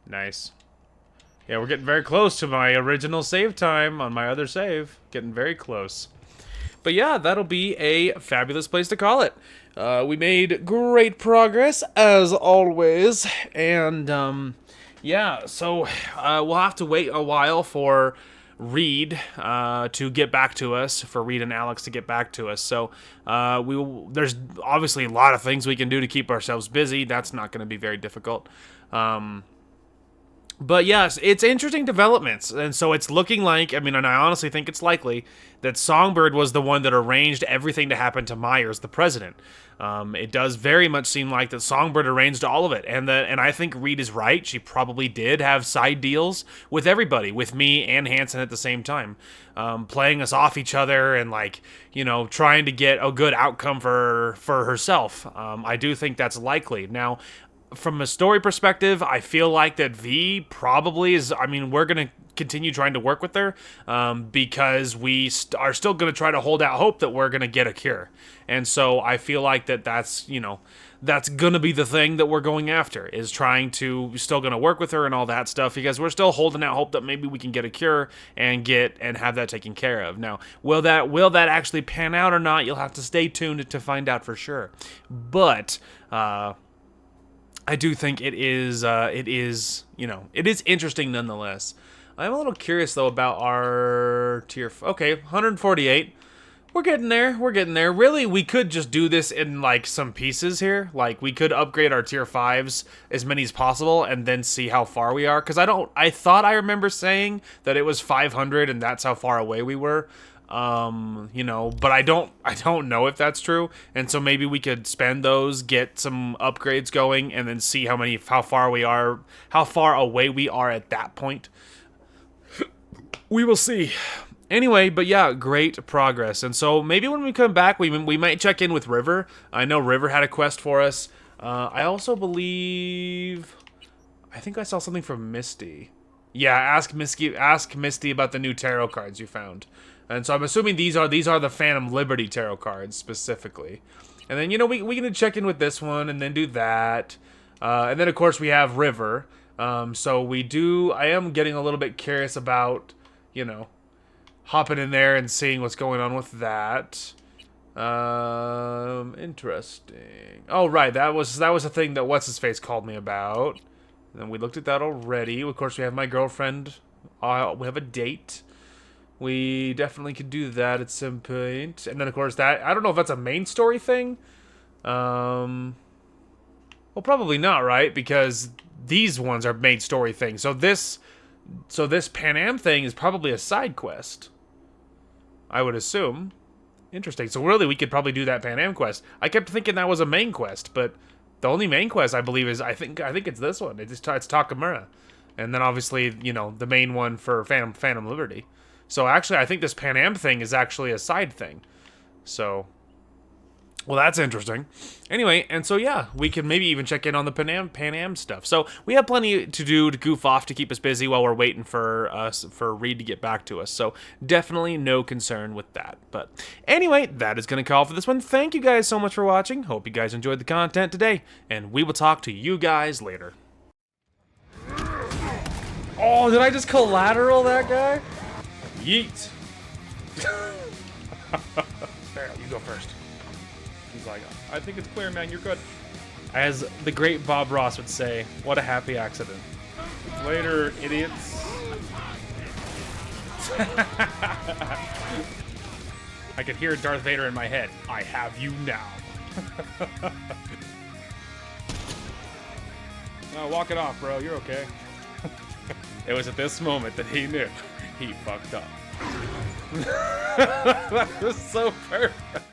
S1: Nice. Yeah, we're getting very close to my original save time on my other save. Getting very close. But yeah, that'll be a fabulous place to call it. We made great progress, as always. And, yeah, so we'll have to wait a while for Reed to get back to us, for Reed and Alex to get back to us. So there's obviously a lot of things we can do to keep ourselves busy. That's not going to be very difficult. But yes, it's interesting developments, and so it's looking like, I mean, and I honestly think it's likely that Songbird was the one that arranged everything to happen to Myers, the president. It does very much seem like that Songbird arranged all of it, and I think Reed is right. She probably did have side deals with everybody, with me and Hanson at the same time, playing us off each other and, like, you know, trying to get a good outcome for herself. I do think that's likely. Now, from a story perspective, I feel like that V probably is, I mean, we're going to continue trying to work with her because we are still going to try to hold out hope that we're going to get a cure. And so I feel like that's, you know, that's going to be the thing that we're going after, is trying to, still going to work with her and all that stuff, because we're still holding out hope that maybe we can get a cure and have that taken care of. Now, will that actually pan out or not? You'll have to stay tuned to find out for sure. But, I do think it is, you know, it is interesting nonetheless. I'm a little curious, though, about our tier... Okay, 148. We're getting there. We're getting there. Really, we could just do this in, like, some pieces here. Like, we could upgrade our tier 5s as many as possible and then see how far we are. Because I thought I remember saying that it was 500 and that's how far away we were. You know, but I don't know if that's true, and so maybe we could spend those, get some upgrades going, and then see how far away we are at that point. We will see. Anyway, but yeah, great progress. And so maybe when we come back, we might check in with River. I know River had a quest for us. I also believe, I think I saw something from Misty. Yeah, ask Misty about the new tarot cards you found. And so I'm assuming these are the Phantom Liberty tarot cards specifically. And then, you know, we can check in with this one and then do that. And then, of course, we have River. So I am getting a little bit curious about, you know, hopping in there and seeing what's going on with that. Interesting. Oh, right, that was a thing that What's-His-Face called me about. And then we looked at that already. Of course, we have my girlfriend. We have a date. We definitely could do that at some point. And then, of course, I don't know if that's a main story thing. Well, probably not, right? Because these ones are main story things. So this Pan Am thing is probably a side quest, I would assume. Interesting. So really, we could probably do that Pan Am quest. I kept thinking that was a main quest, but the only main quest, I believe, is I think it's this one. It's Takamura. And then, obviously, you know, the main one for Phantom Liberty. So actually, I think this Pan Am thing is actually a side thing. So, well, that's interesting. Anyway, and so yeah, we can maybe even check in on the Pan Am stuff. So we have plenty to do to goof off to keep us busy while we're waiting for Reed to get back to us. So definitely no concern with that. But anyway, that is going to call for this one. Thank you guys so much for watching. Hope you guys enjoyed the content today, and we will talk to you guys later. Oh, did I just collateral that guy? Yeet. There, you go first. He's like, I think it's clear, man. You're good. As the great Bob Ross would say, what a happy accident. Later, idiots. I could hear Darth Vader in my head. I have you now. No, walk it off, bro. You're okay. It was at this moment that he knew he fucked up. That was so perfect.